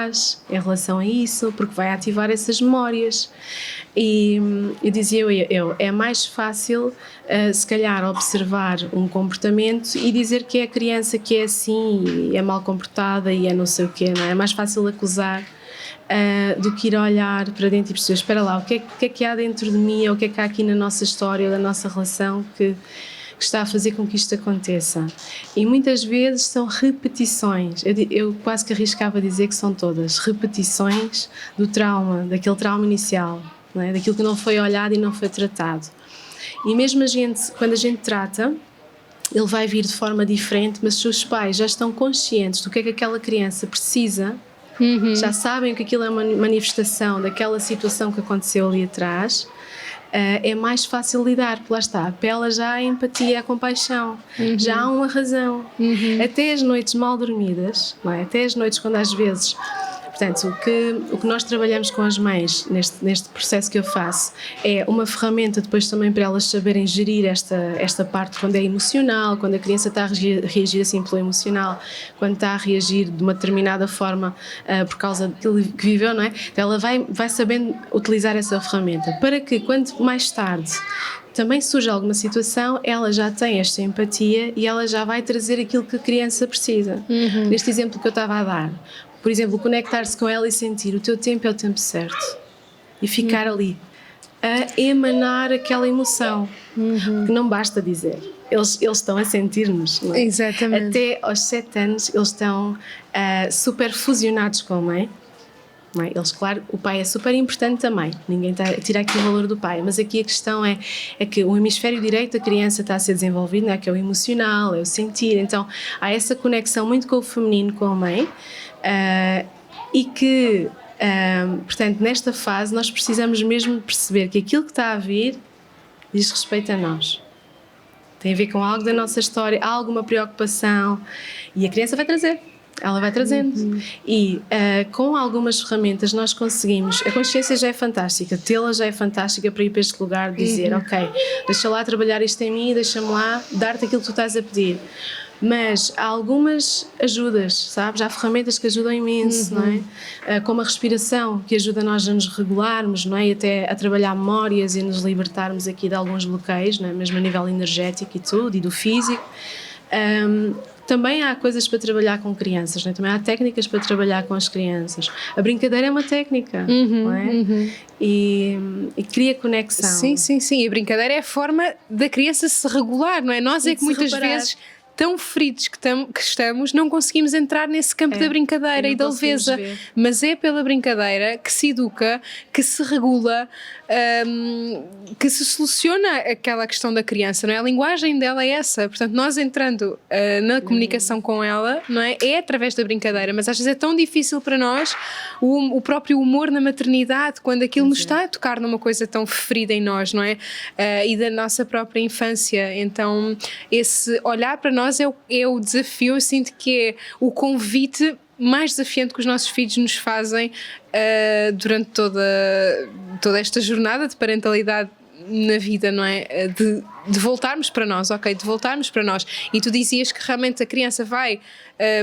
em relação a isso, porque vai ativar essas memórias. E dizia eu, é mais fácil se calhar observar um comportamento e dizer que é a criança que é assim e é mal comportada e é não sei o quê, não é? É mais fácil acusar do que ir olhar para dentro e perceber, espera lá, o que é que há dentro de mim, ou o que é que há aqui na nossa história, da nossa relação que está a fazer com que isto aconteça. E muitas vezes são repetições, eu quase que arriscava dizer que são todas repetições do trauma, daquele trauma inicial, não é? Daquilo que não foi olhado e não foi tratado. E mesmo quando a gente trata, ele vai vir de forma diferente, mas se os pais já estão conscientes do que é que aquela criança precisa, já sabem que aquilo é uma manifestação daquela situação que aconteceu ali atrás, é mais fácil lidar, porque lá está, apela já a empatia, a compaixão, já há uma razão. Até as noites mal dormidas, não é? Até as noites quando às vezes... Portanto, o que nós trabalhamos com as mães neste processo que eu faço é uma ferramenta depois também para elas saberem gerir esta parte quando é emocional, quando a criança está a reagir assim pelo emocional, quando está a reagir de uma determinada forma por causa daquilo que viveu, não é? Então ela vai sabendo utilizar essa ferramenta para que quando mais tarde também surge alguma situação, ela já tem esta empatia e ela já vai trazer aquilo que a criança precisa. Neste exemplo que eu estava a dar, por exemplo, conectar-se com ela e sentir o teu tempo é o tempo certo e ficar ali a emanar aquela emoção, porque não basta dizer, eles estão a sentir-nos, não é? Exatamente. Até aos 7 anos eles estão super fusionados com a mãe. Eles, claro, o pai é super importante também, ninguém tira aqui o valor do pai, mas aqui a questão é que o hemisfério direito da criança está a ser desenvolvido, não é? Que é o emocional, é o sentir, então há essa conexão muito com o feminino, com a mãe, e que, portanto, nesta fase nós precisamos mesmo de perceber que aquilo que está a vir diz respeito a nós. Tem a ver com algo da nossa história, há alguma preocupação e a criança vai trazer. Ela vai trazendo e com algumas ferramentas nós conseguimos, a consciência já é fantástica, tê-la já é fantástica para ir para este lugar de dizer ok, deixa lá trabalhar isto em mim, deixa-me lá dar-te aquilo que tu estás a pedir, mas há algumas ajudas, sabes? Há ferramentas que ajudam imenso, não é? Como a respiração, que ajuda nós a nos regularmos, não é? E até a trabalhar memórias e nos libertarmos aqui de alguns bloqueios, não é? Mesmo a nível energético e tudo, e do físico. também há coisas para trabalhar com crianças, não é? Também há técnicas para trabalhar com as crianças. A brincadeira é uma técnica, não é? E cria conexão. Sim. E a brincadeira é a forma da criança se regular, não é? Nós é que muitas vezes, tão feridos que estamos, não conseguimos entrar nesse campo da brincadeira e da leveza. Mas é pela brincadeira que se educa, que se regula, que se soluciona aquela questão da criança, não é? A linguagem dela é essa. Portanto, nós entrando na comunicação com ela, não é? É através da brincadeira, mas às vezes é tão difícil para nós o próprio humor na maternidade, quando aquilo nos está a tocar numa coisa tão ferida em nós, não é? E da nossa própria infância. Então, esse olhar para nós é o desafio. Eu sinto que é o convite mais desafiante que os nossos filhos nos fazem durante toda esta jornada de parentalidade na vida, não é? De voltarmos para nós, ok? De voltarmos para nós. E tu dizias que realmente a criança vai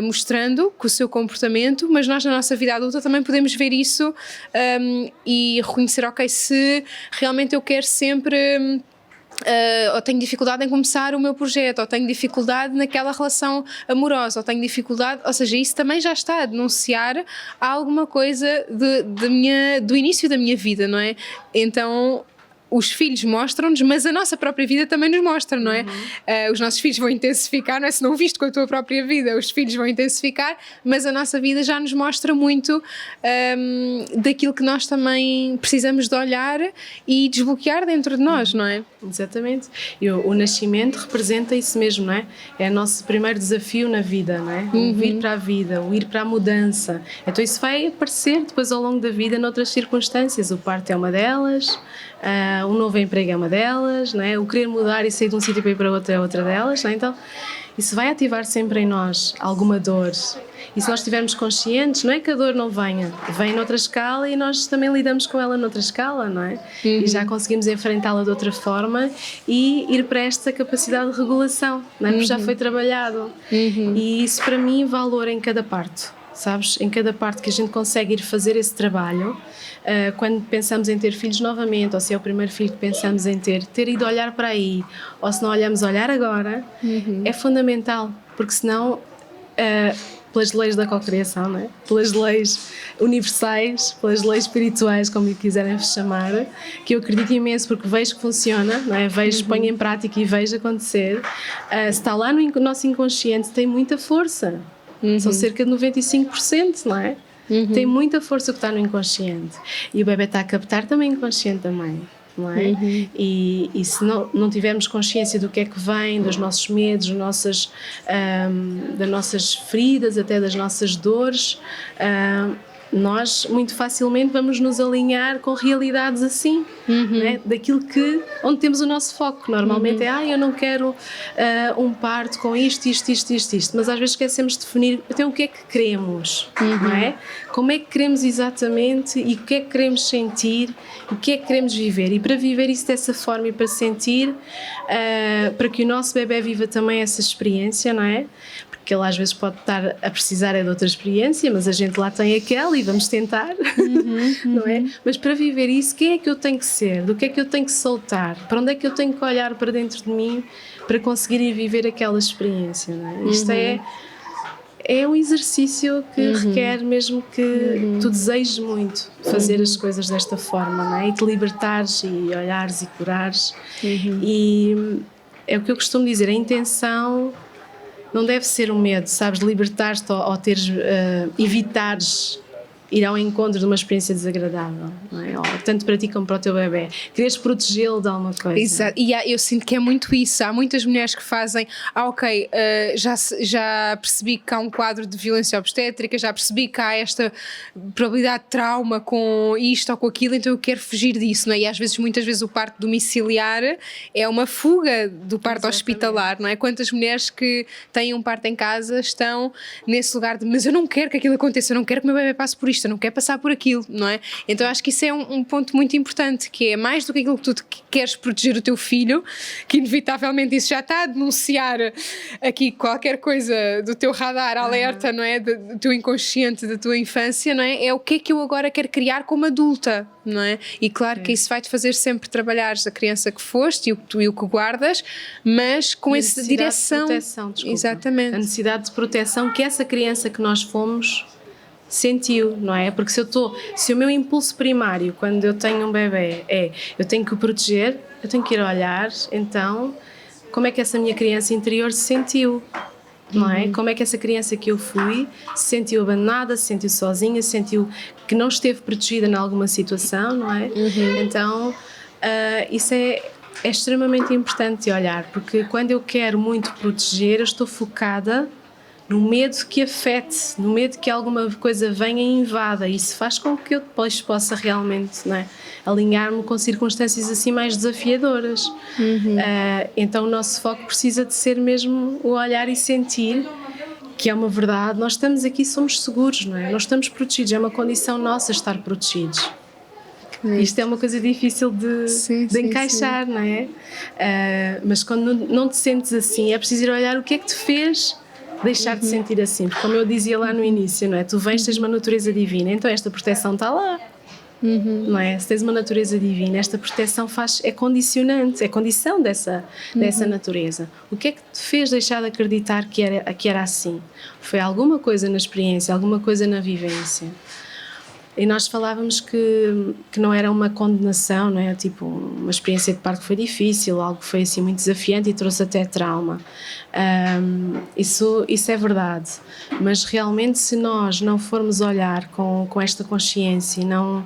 mostrando com o seu comportamento, mas nós na nossa vida adulta também podemos ver isso e reconhecer, ok, se realmente eu quero sempre... ou tenho dificuldade em começar o meu projeto, ou tenho dificuldade naquela relação amorosa, ou tenho dificuldade, ou seja, isso também já está a denunciar alguma coisa do início da minha vida, não é? Então os filhos mostram-nos, mas a nossa própria vida também nos mostra, não é? Os nossos filhos vão intensificar, não é? Se não viste com a tua própria vida, os filhos vão intensificar, mas a nossa vida já nos mostra muito daquilo que nós também precisamos de olhar e desbloquear dentro de nós, não é? Exatamente. E o nascimento representa isso mesmo, não é? É o nosso primeiro desafio na vida, não é? O vir para a vida, o ir para a mudança. Então isso vai aparecer depois ao longo da vida noutras circunstâncias. O parto é uma delas, um novo emprego é uma delas, não é? O querer mudar e sair de um sítio para ir para outro é outra delas, não é? Então isso vai ativar sempre em nós alguma dor. E se nós estivermos conscientes, não é que a dor não venha, vem noutra escala e nós também lidamos com ela noutra escala, não é? E já conseguimos enfrentá-la de outra forma e ir para esta capacidade de regulação, não é? Porque já foi trabalhado. E isso para mim valor em cada parte, sabes? Em cada parte que a gente consegue ir fazer esse trabalho, quando pensamos em ter filhos novamente, ou se é o primeiro filho que pensamos em ter ido olhar para aí, ou se não olhamos olhar agora, é fundamental, porque senão... pelas leis da cocriação, não é? Pelas leis universais, pelas leis espirituais, como lhe quiserem chamar, que eu acredito imenso porque vejo que funciona, não é? Vejo, ponho em prática e vejo acontecer. Se está lá no nosso inconsciente, tem muita força. São cerca de 95%, não é? Tem muita força o que está no inconsciente. E o bebê está a captar também o inconsciente também. Não é? E se não tivermos consciência do que é que vem, dos nossos medos, das nossas feridas, até das nossas dores, nós muito facilmente vamos nos alinhar com realidades assim, né? Daquilo onde temos o nosso foco. Normalmente eu não quero um parto com isto, mas às vezes esquecemos de definir então, o que é que queremos, não é? Como é que queremos exatamente e o que é que queremos sentir, o que é que queremos viver. E para viver isso dessa forma e para sentir, para que o nosso bebê viva também essa experiência, não é? Porque ele às vezes pode estar a precisar de outra experiência, mas a gente lá tem aquela e vamos tentar, não é? Mas para viver isso, quem é que eu tenho que ser? Do que é que eu tenho que soltar? Para onde é que eu tenho que olhar para dentro de mim para conseguir ir viver aquela experiência, não é? Isto é um exercício que requer mesmo que tu desejes muito fazer as coisas desta forma, não é? E te libertares e olhares e curares. E é o que eu costumo dizer, a intenção... Não deve ser um medo, sabes, libertar-te ou evitares ir ao encontro de uma experiência desagradável, não é? Ou, tanto para ti como para o teu bebê. Queres protegê-lo de alguma coisa. Exato. E eu sinto que é muito isso. Há muitas mulheres que fazem, ok, já percebi que há um quadro de violência obstétrica, já percebi que há esta probabilidade de trauma com isto ou com aquilo, então eu quero fugir disso, não é? E às vezes, muitas vezes o parto domiciliar é uma fuga do parto hospitalar, não é? Quantas mulheres que têm um parto em casa estão nesse lugar de, mas eu não quero que aquilo aconteça, eu não quero que o meu bebê passe por isto, isto, eu não quero passar por aquilo, não é? Então acho que isso é um ponto muito importante, que é mais do que aquilo que tu queres proteger o teu filho, que inevitavelmente isso já está a denunciar aqui qualquer coisa do teu radar alerta, não é? Do teu inconsciente, da tua infância, não é? É o que é que eu agora quero criar como adulta, não é? E claro que isso vai-te fazer sempre trabalhares a criança que foste e o que guardas, mas com essa direção. De proteção, desculpa. Exatamente. A necessidade de proteção que essa criança que nós fomos sentiu, não é? Porque se o meu impulso primário quando eu tenho um bebê eu tenho que o proteger, eu tenho que ir olhar, então, como é que essa minha criança interior se sentiu? Não é? Como é que essa criança que eu fui se sentiu abandonada, se sentiu sozinha, se sentiu que não esteve protegida em alguma situação, não é? Então, isso é extremamente importante de olhar, porque quando eu quero muito proteger, eu estou focada no medo que afete, no medo que alguma coisa venha e invada. Isso faz com que eu depois possa realmente, não é, alinhar-me com circunstâncias assim mais desafiadoras. Então o nosso foco precisa de ser mesmo o olhar e sentir que é uma verdade. Nós estamos aqui, somos seguros, não é? Nós estamos protegidos, é uma condição nossa estar protegidos. Isto é uma coisa difícil de encaixar, não é? Mas quando não te sentes assim, é preciso ir olhar o que é que te fez deixar de sentir assim, porque como eu dizia lá no início, não é? Tu vens, tens uma natureza divina, então esta proteção está lá, não é? Se tens uma natureza divina, esta proteção é condicionante, é condição dessa natureza. O que é que te fez deixar de acreditar que era assim? Foi alguma coisa na experiência, alguma coisa na vivência. E nós falávamos que não era uma condenação, não é? Tipo, uma experiência de parto que foi difícil, algo que foi assim muito desafiante e trouxe até trauma. Isso é verdade. Mas realmente, se nós não formos olhar com esta consciência e não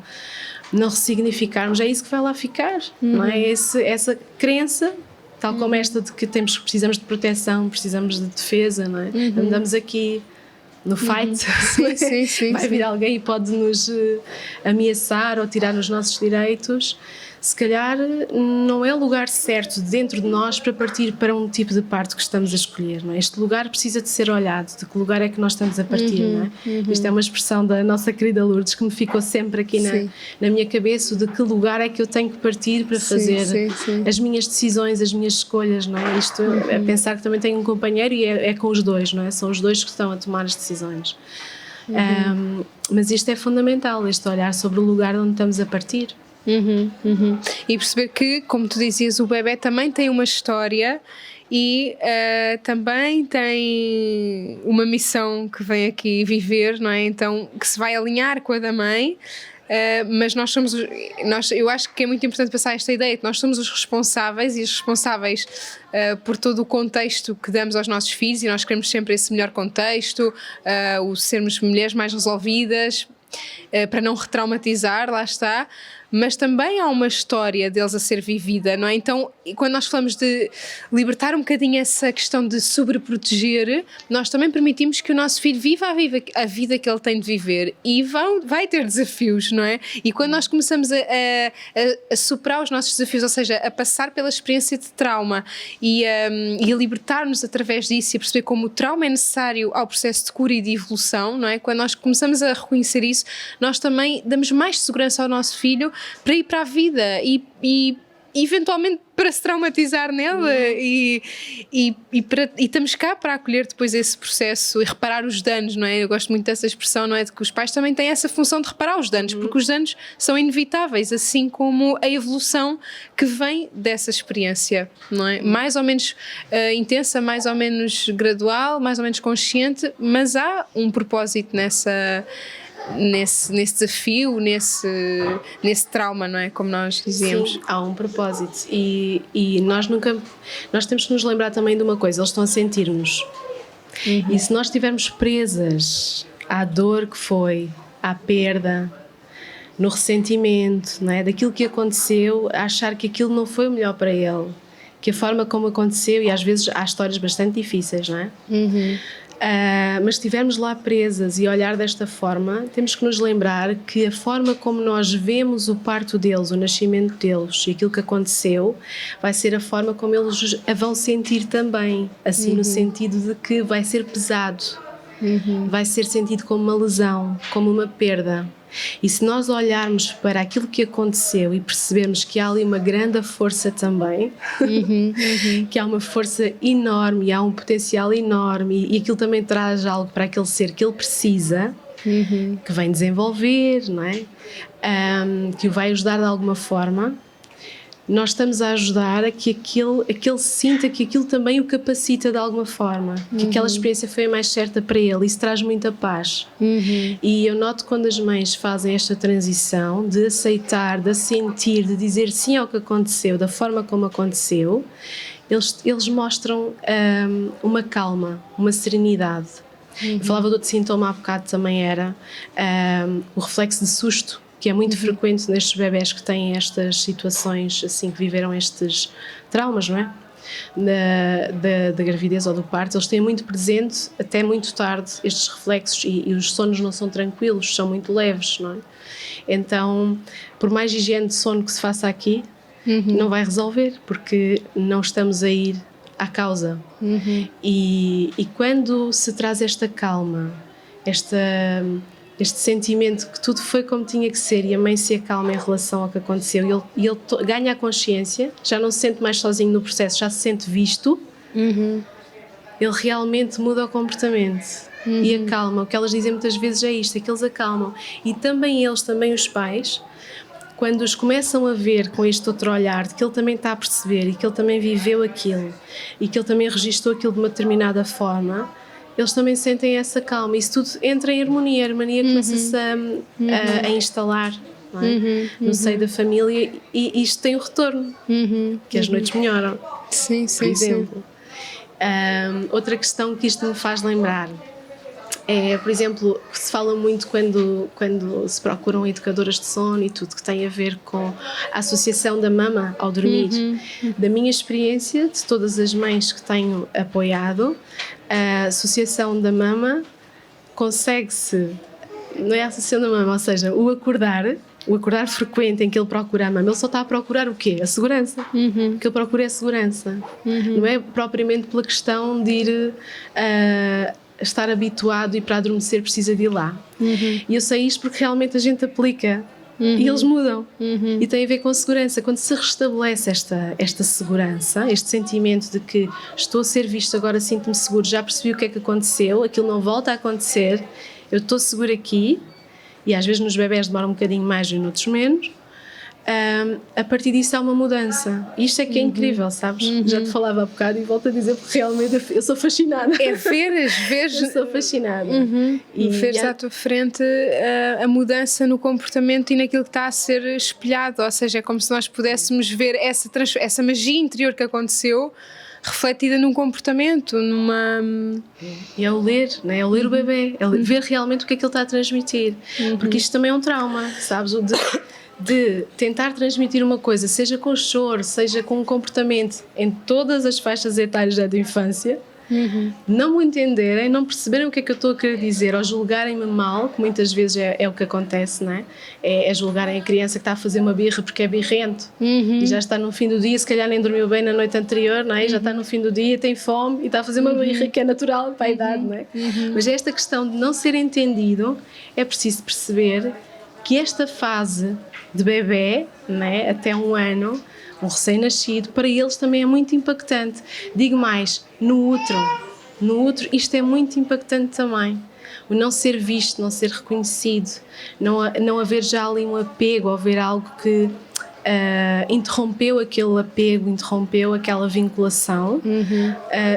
ressignificarmos, é isso que vai lá ficar, não é? Essa crença, tal como esta de que precisamos de proteção, precisamos de defesa, não é? Andamos aqui no fight, vai vir alguém e pode nos ameaçar ou tirar os nossos direitos. Se calhar não é o lugar certo dentro de nós para partir para um tipo de parto que estamos a escolher, não é? Este lugar precisa de ser olhado, de que lugar é que nós estamos a partir, não é? Isto é uma expressão da nossa querida Lourdes que me ficou sempre aqui na minha cabeça, de que lugar é que eu tenho que partir para fazer as minhas decisões, as minhas escolhas, não é? Isto é pensar que também tenho um companheiro e é com os dois, não é? São os dois que estão a tomar as decisões. Mas isto é fundamental, este olhar sobre o lugar onde estamos a partir. E perceber que, como tu dizias, o bebê também tem uma história e também tem uma missão que vem aqui viver, não é? Então, que se vai alinhar com a da mãe. Mas eu acho que é muito importante passar esta ideia que nós somos os responsáveis e os responsáveis por todo o contexto que damos aos nossos filhos, e nós queremos sempre esse melhor contexto, o sermos mulheres mais resolvidas, para não retraumatizar, lá está. Mas também há uma história deles a ser vivida, não é? Então, quando nós falamos de libertar um bocadinho essa questão de sobreproteger, nós também permitimos que o nosso filho viva a vida que ele tem de viver e vai ter desafios, não é? E quando nós começamos a superar os nossos desafios, ou seja, a passar pela experiência de trauma e a libertar-nos através disso e a perceber como o trauma é necessário ao processo de cura e de evolução, não é? Quando nós começamos a reconhecer isso, nós também damos mais segurança ao nosso filho para ir para a vida e eventualmente para se traumatizar nela e estamos cá para acolher depois esse processo e reparar os danos, não é? Eu gosto muito dessa expressão, não é? De que os pais também têm essa função de reparar os danos, porque os danos são inevitáveis, assim como a evolução que vem dessa experiência, não é? Mais ou menos intensa, mais ou menos gradual, mais ou menos consciente, mas há um propósito nesse desafio, nesse trauma, não é? Como nós dizíamos. Sim, há um propósito e nós temos que nos lembrar também de uma coisa: eles estão a sentir-nos. E se nós estivermos presas à dor que foi, à perda, no ressentimento, não é? Daquilo que aconteceu, a achar que aquilo não foi o melhor para ele, que a forma como aconteceu, e às vezes há histórias bastante difíceis, não é? Mas se estivermos lá presas e olhar desta forma, temos que nos lembrar que a forma como nós vemos o parto deles, o nascimento deles e aquilo que aconteceu, vai ser a forma como eles a vão sentir também, assim, no sentido de que vai ser pesado. vai ser sentido como uma lesão, como uma perda. E se nós olharmos para aquilo que aconteceu e percebermos que há ali uma grande força também, que há uma força enorme, há um potencial enorme, e aquilo também traz algo para aquele ser que ele precisa, que vem desenvolver, não é? Que o vai ajudar de alguma forma, nós estamos a ajudar a que aquele sinta que aquilo também o capacita de alguma forma, que aquela experiência foi a mais certa para ele. Isso traz muita paz. E eu noto quando as mães fazem esta transição de aceitar, de sentir, de dizer sim ao que aconteceu, da forma como aconteceu, eles mostram uma calma, uma serenidade. Eu falava de outro sintoma há bocado, também era o reflexo de susto, que é muito frequente nestes bebés que têm estas situações, assim, que viveram estes traumas, não é? Da gravidez ou do parto. Eles têm muito presente, até muito tarde, estes reflexos, e os sonos não são tranquilos, são muito leves, não é? Então, por mais higiene de sono que se faça aqui, não vai resolver, porque não estamos a ir à causa. E quando se traz esta calma, este sentimento que tudo foi como tinha que ser, e a mãe se acalma em relação ao que aconteceu, e ele ganha a consciência, já não se sente mais sozinho no processo, já se sente visto, ele realmente muda o comportamento e acalma. O que elas dizem muitas vezes é isto, é que eles acalmam. E também eles, também os pais, quando os começam a ver com este outro olhar, de que ele também está a perceber, e que ele também viveu aquilo, e que ele também registou aquilo de uma determinada forma, eles também sentem essa calma. Isso tudo entra em harmonia. A harmonia começa-se a instalar, não é? No seio da família, e isto tem um retorno, que as noites melhoram, por exemplo. Outra questão que isto me faz lembrar é, por exemplo, que se fala muito quando se procuram educadoras de sono e tudo, que tem a ver com a associação da mama ao dormir. Da minha experiência, de todas as mães que tenho apoiado, a associação da mama consegue-se, não é a associação da mama, ou seja, o acordar frequente em que ele procura a mama, ele só está a procurar o quê? A segurança. O que ele procura é a segurança. Não é propriamente pela questão de ir estar habituado, e para adormecer precisa de ir lá. E eu sei isto porque realmente a gente aplica e eles mudam. E tem a ver com a segurança. Quando se restabelece esta segurança, este sentimento de que estou a ser visto, agora sinto-me seguro, já percebi o que é que aconteceu, aquilo não volta a acontecer, eu estou seguro aqui, e às vezes nos bebés demora um bocadinho mais e noutros menos, a partir disso há uma mudança. Isto é que é incrível, sabes? Já te falava há bocado e volto a dizer, porque realmente eu sou fascinada. É ver eu sou fascinada. E veres à tua frente a mudança no comportamento e naquilo que está a ser espelhado, ou seja, é como se nós pudéssemos ver essa magia interior que aconteceu refletida num comportamento, E é o ler, não é? É o ler o bebê, é ver realmente o que é que ele está a transmitir, porque isto também é um trauma, sabes? O de tentar transmitir uma coisa, seja com choro, seja com um comportamento, em todas as faixas etárias da infância, não o entenderem, não perceberem o que é que eu estou a querer dizer, ou julgarem-me mal, que muitas vezes é o que acontece, não é? É julgarem a criança que está a fazer uma birra porque é birrento, e já está no fim do dia, se calhar nem dormiu bem na noite anterior, não é? Já está no fim do dia, tem fome e está a fazer uma birra que é natural para a idade, não é? Mas esta questão de não ser entendido, é preciso perceber que esta fase de bebê, né, até 1 ano, um recém-nascido, para eles também é muito impactante. Digo mais, no útero isto é muito impactante também. O não ser visto, não ser reconhecido, não haver já ali um apego, haver algo que interrompeu aquele apego, interrompeu aquela vinculação,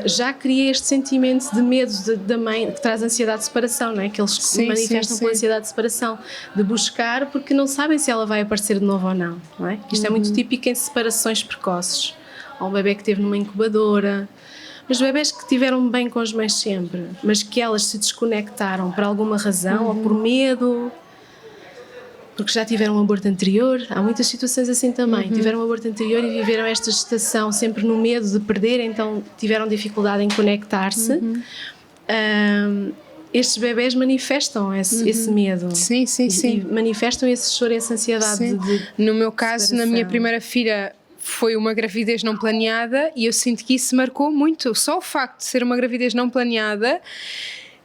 já cria este sentimento de medo da mãe, que traz ansiedade de separação, não é? Que eles manifestam com ansiedade de separação, de buscar porque não sabem se ela vai aparecer de novo ou não, não é? Isto é muito típico em separações precoces. Há um bebê que teve numa incubadora, mas bebés que tiveram bem com as mães sempre, mas que elas se desconectaram por alguma razão, ou por medo, porque já tiveram um aborto anterior. Há muitas situações assim também. Tiveram um aborto anterior e viveram esta gestação sempre no medo de perder, então tiveram dificuldade em conectar-se. Estes bebés manifestam esse medo. Sim. E manifestam esse choro e essa ansiedade. No meu caso, na minha primeira filha, foi uma gravidez não planeada, e eu sinto que isso marcou muito. Só o facto de ser uma gravidez não planeada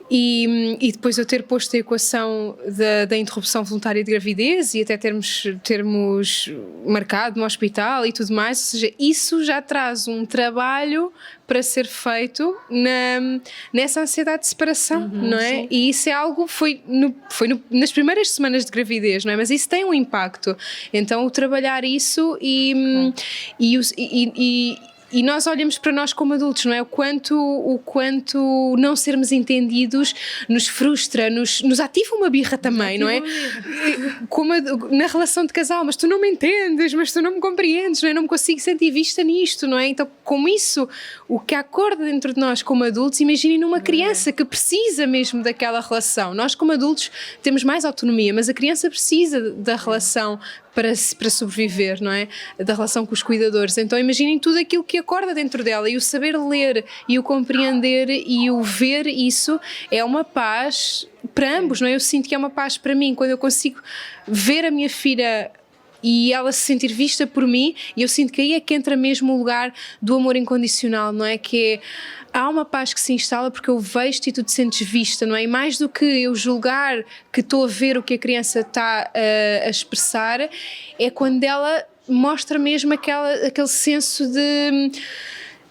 E depois eu ter posto a equação da interrupção voluntária de gravidez e até termos marcado no hospital e tudo mais, ou seja, isso já traz um trabalho para ser feito nessa ansiedade de separação, não é? Sim. E isso é algo, foi nas primeiras semanas de gravidez, não é? Mas isso tem um impacto. Então o trabalhar isso e nós olhamos para nós como adultos, não é? O quanto não sermos entendidos nos frustra, nos ativa uma birra também, não é? Na relação de casal, mas tu não me entendes, mas tu não me compreendes, não é? Não me consigo sentir vista nisto, não é? Então, como isso, o que acorda dentro de nós como adultos, imaginem numa criança que precisa mesmo daquela relação. Nós como adultos temos mais autonomia, mas a criança precisa da relação para sobreviver, não é? Da relação com os cuidadores. Então imaginem tudo aquilo que acorda dentro dela, e o saber ler e o compreender e o ver isso é uma paz para ambos, não é? Eu sinto que é uma paz para mim quando eu consigo ver a minha filha e ela se sentir vista por mim, e eu sinto que aí é que entra mesmo o lugar do amor incondicional, não é? Que há uma paz que se instala porque eu vejo-te e tu te sentes vista, não é? E mais do que eu julgar que estou a ver o que a criança está a expressar, é quando ela mostra mesmo aquele senso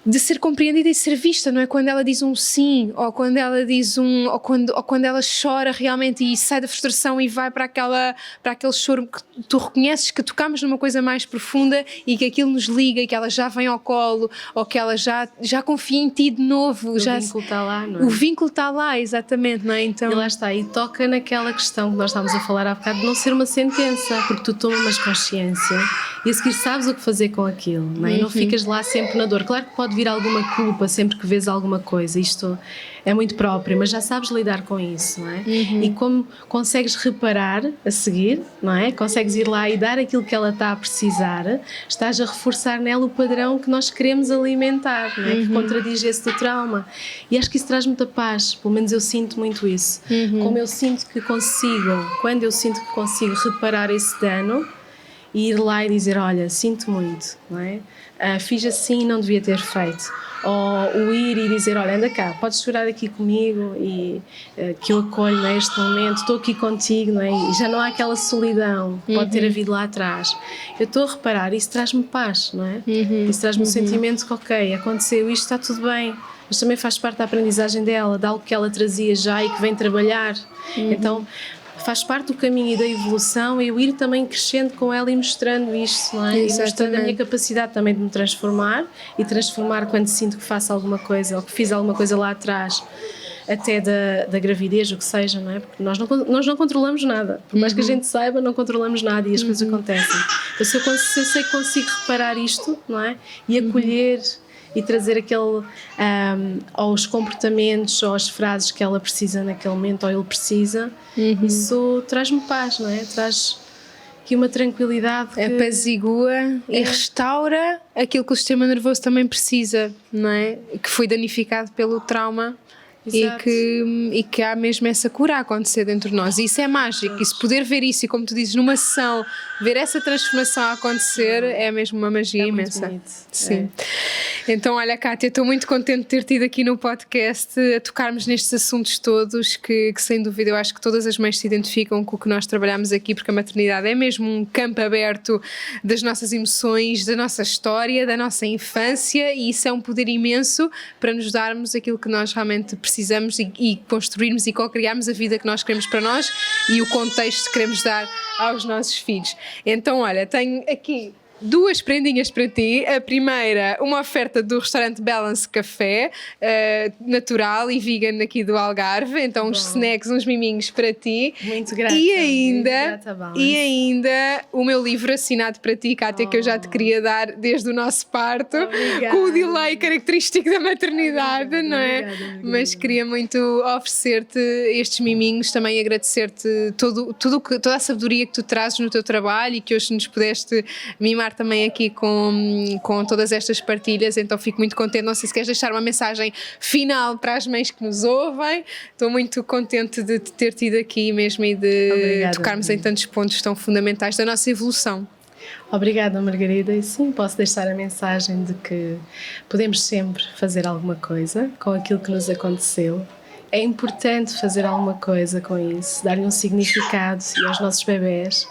de ser compreendida e ser vista, não é? Quando ela diz um sim, ou quando ela diz ou quando ela chora realmente e sai da frustração e vai para aquele choro que tu reconheces que tocamos numa coisa mais profunda e que aquilo nos liga e que ela já vem ao colo, ou que ela já confia em ti de novo. O vínculo está lá, não é? O vínculo está lá, exatamente, não é? Então... E lá está, e toca naquela questão que nós estávamos a falar há bocado de não ser uma sentença, porque tu tomas consciência e a seguir sabes o que fazer com aquilo, não é? E não ficas lá sempre na dor. Claro que pode vir alguma culpa sempre que vês alguma coisa, isto é muito próprio, mas já sabes lidar com isso, não é? E como consegues reparar a seguir, não é? Consegues ir lá e dar aquilo que ela está a precisar, estás a reforçar nela o padrão que nós queremos alimentar, não é? Que contradiz esse do trauma. E acho que isso traz muita paz, pelo menos eu sinto muito isso. Como eu sinto que consigo, quando eu sinto que consigo reparar esse dano, e ir lá e dizer, olha, sinto muito, não é? Fiz assim e não devia ter feito. Ou o ir e dizer, olha, anda cá, podes chorar aqui comigo e que eu acolho neste momento, estou aqui contigo, não é? E já não há aquela solidão que pode ter havido lá atrás. Eu estou a reparar, isso traz-me paz, não é? Isso traz-me um sentimento que, ok, aconteceu isto, está tudo bem, mas também faz parte da aprendizagem dela, de algo que ela trazia já e que vem trabalhar. Então, faz parte do caminho e da evolução, eu ir também crescendo com ela e mostrando isto, não é? E mostrando a minha capacidade também de me transformar e transformar quando sinto que faço alguma coisa ou que fiz alguma coisa lá atrás, até da gravidez, o que seja, não é? Porque nós não controlamos nada, por mais que a gente saiba, não controlamos nada e as coisas acontecem. Então, se eu sei que consigo reparar isto, não é? E acolher e trazer aos comportamentos ou às frases que ela precisa naquele momento ou ele precisa, isso traz-me paz, não é? Traz aqui uma tranquilidade que apazigua e restaura aquilo que o sistema nervoso também precisa, não é? Que foi danificado pelo trauma. E que há mesmo essa cura a acontecer dentro de nós, e isso é mágico. E se poder ver isso, e como tu dizes, numa sessão, ver essa transformação a acontecer, é mesmo uma magia imensa. Muito bonito. Sim. Então, olha, Kátia, estou muito contente de ter tido aqui no podcast a tocarmos nestes assuntos todos que sem dúvida eu acho que todas as mães se identificam com o que nós trabalhamos aqui, porque a maternidade é mesmo um campo aberto das nossas emoções, da nossa história, da nossa infância, e isso é um poder imenso para nos darmos aquilo que nós realmente precisamos e construirmos e co-criarmos a vida que nós queremos para nós e o contexto que queremos dar aos nossos filhos. Então, olha, tenho aqui duas prendinhas para ti. A primeira, uma oferta do restaurante Balance Café, natural e vegan aqui do Algarve. Então, uns snacks, uns miminhos para ti. Muito grata. E ainda o meu livro assinado para ti, Kátia, que eu já te queria dar desde o nosso parto. Obrigada. Com o delay característico da maternidade, não é? Obrigada. Mas queria muito oferecer-te estes miminhos, também agradecer-te toda a sabedoria que tu trazes no teu trabalho e que hoje nos pudeste mimar também aqui com todas estas partilhas. Então fico muito contente. Não sei se queres deixar uma mensagem final para as mães que nos ouvem. Estou muito contente de te ter tido aqui mesmo e de tocarmos em tantos pontos tão fundamentais da nossa evolução. Obrigada, Margarida. E sim, posso deixar a mensagem de que podemos sempre fazer alguma coisa com aquilo que nos aconteceu. é importante fazer alguma coisa com isso, dar-lhe um significado e aos nossos bebés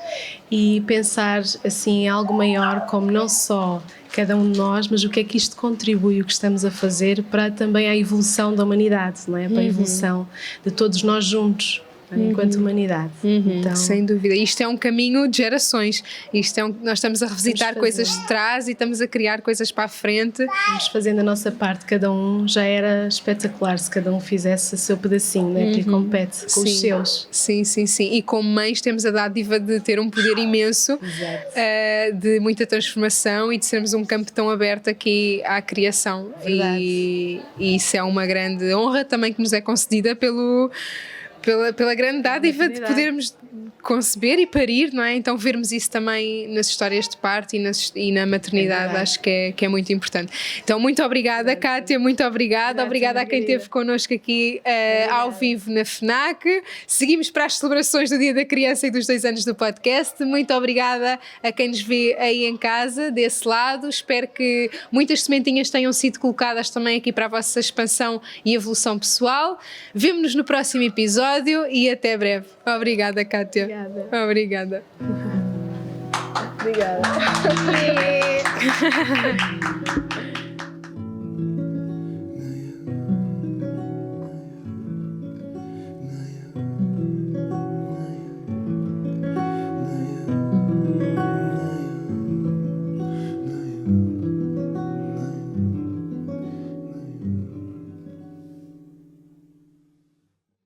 e pensar assim em algo maior, como não só cada um de nós, mas o que é que isto contribui, o que estamos a fazer para também a evolução da humanidade, não é? Para a evolução de todos nós juntos, enquanto humanidade. Então, sem dúvida, isto é um caminho de gerações, nós estamos a revisitar coisas de trás e estamos a criar coisas para a frente. Vamos fazendo a nossa parte, cada um. Já era espetacular se cada um fizesse o seu pedacinho, né, que lhe compete com os seus. Sim. E como mães temos a dádiva de ter um poder imenso, de muita transformação e de sermos um campo tão aberto aqui à criação. E isso é uma grande honra também que nos é concedida pela grande dádiva de podermos conceber e parir, não é? Então vermos isso também nas histórias de parto e na maternidade, acho que é muito importante. Então muito obrigada, Cátia, muito obrigada. Obrigada a quem esteve connosco aqui ao vivo na FNAC. Seguimos para as celebrações do Dia da Criança e dos 2 anos do podcast. Muito obrigada a quem nos vê aí em casa, desse lado. Espero que muitas sementinhas tenham sido colocadas também aqui para a vossa expansão e evolução pessoal. Vemo-nos no próximo episódio e até breve. Obrigada, Cátia. Obrigada. Obrigada.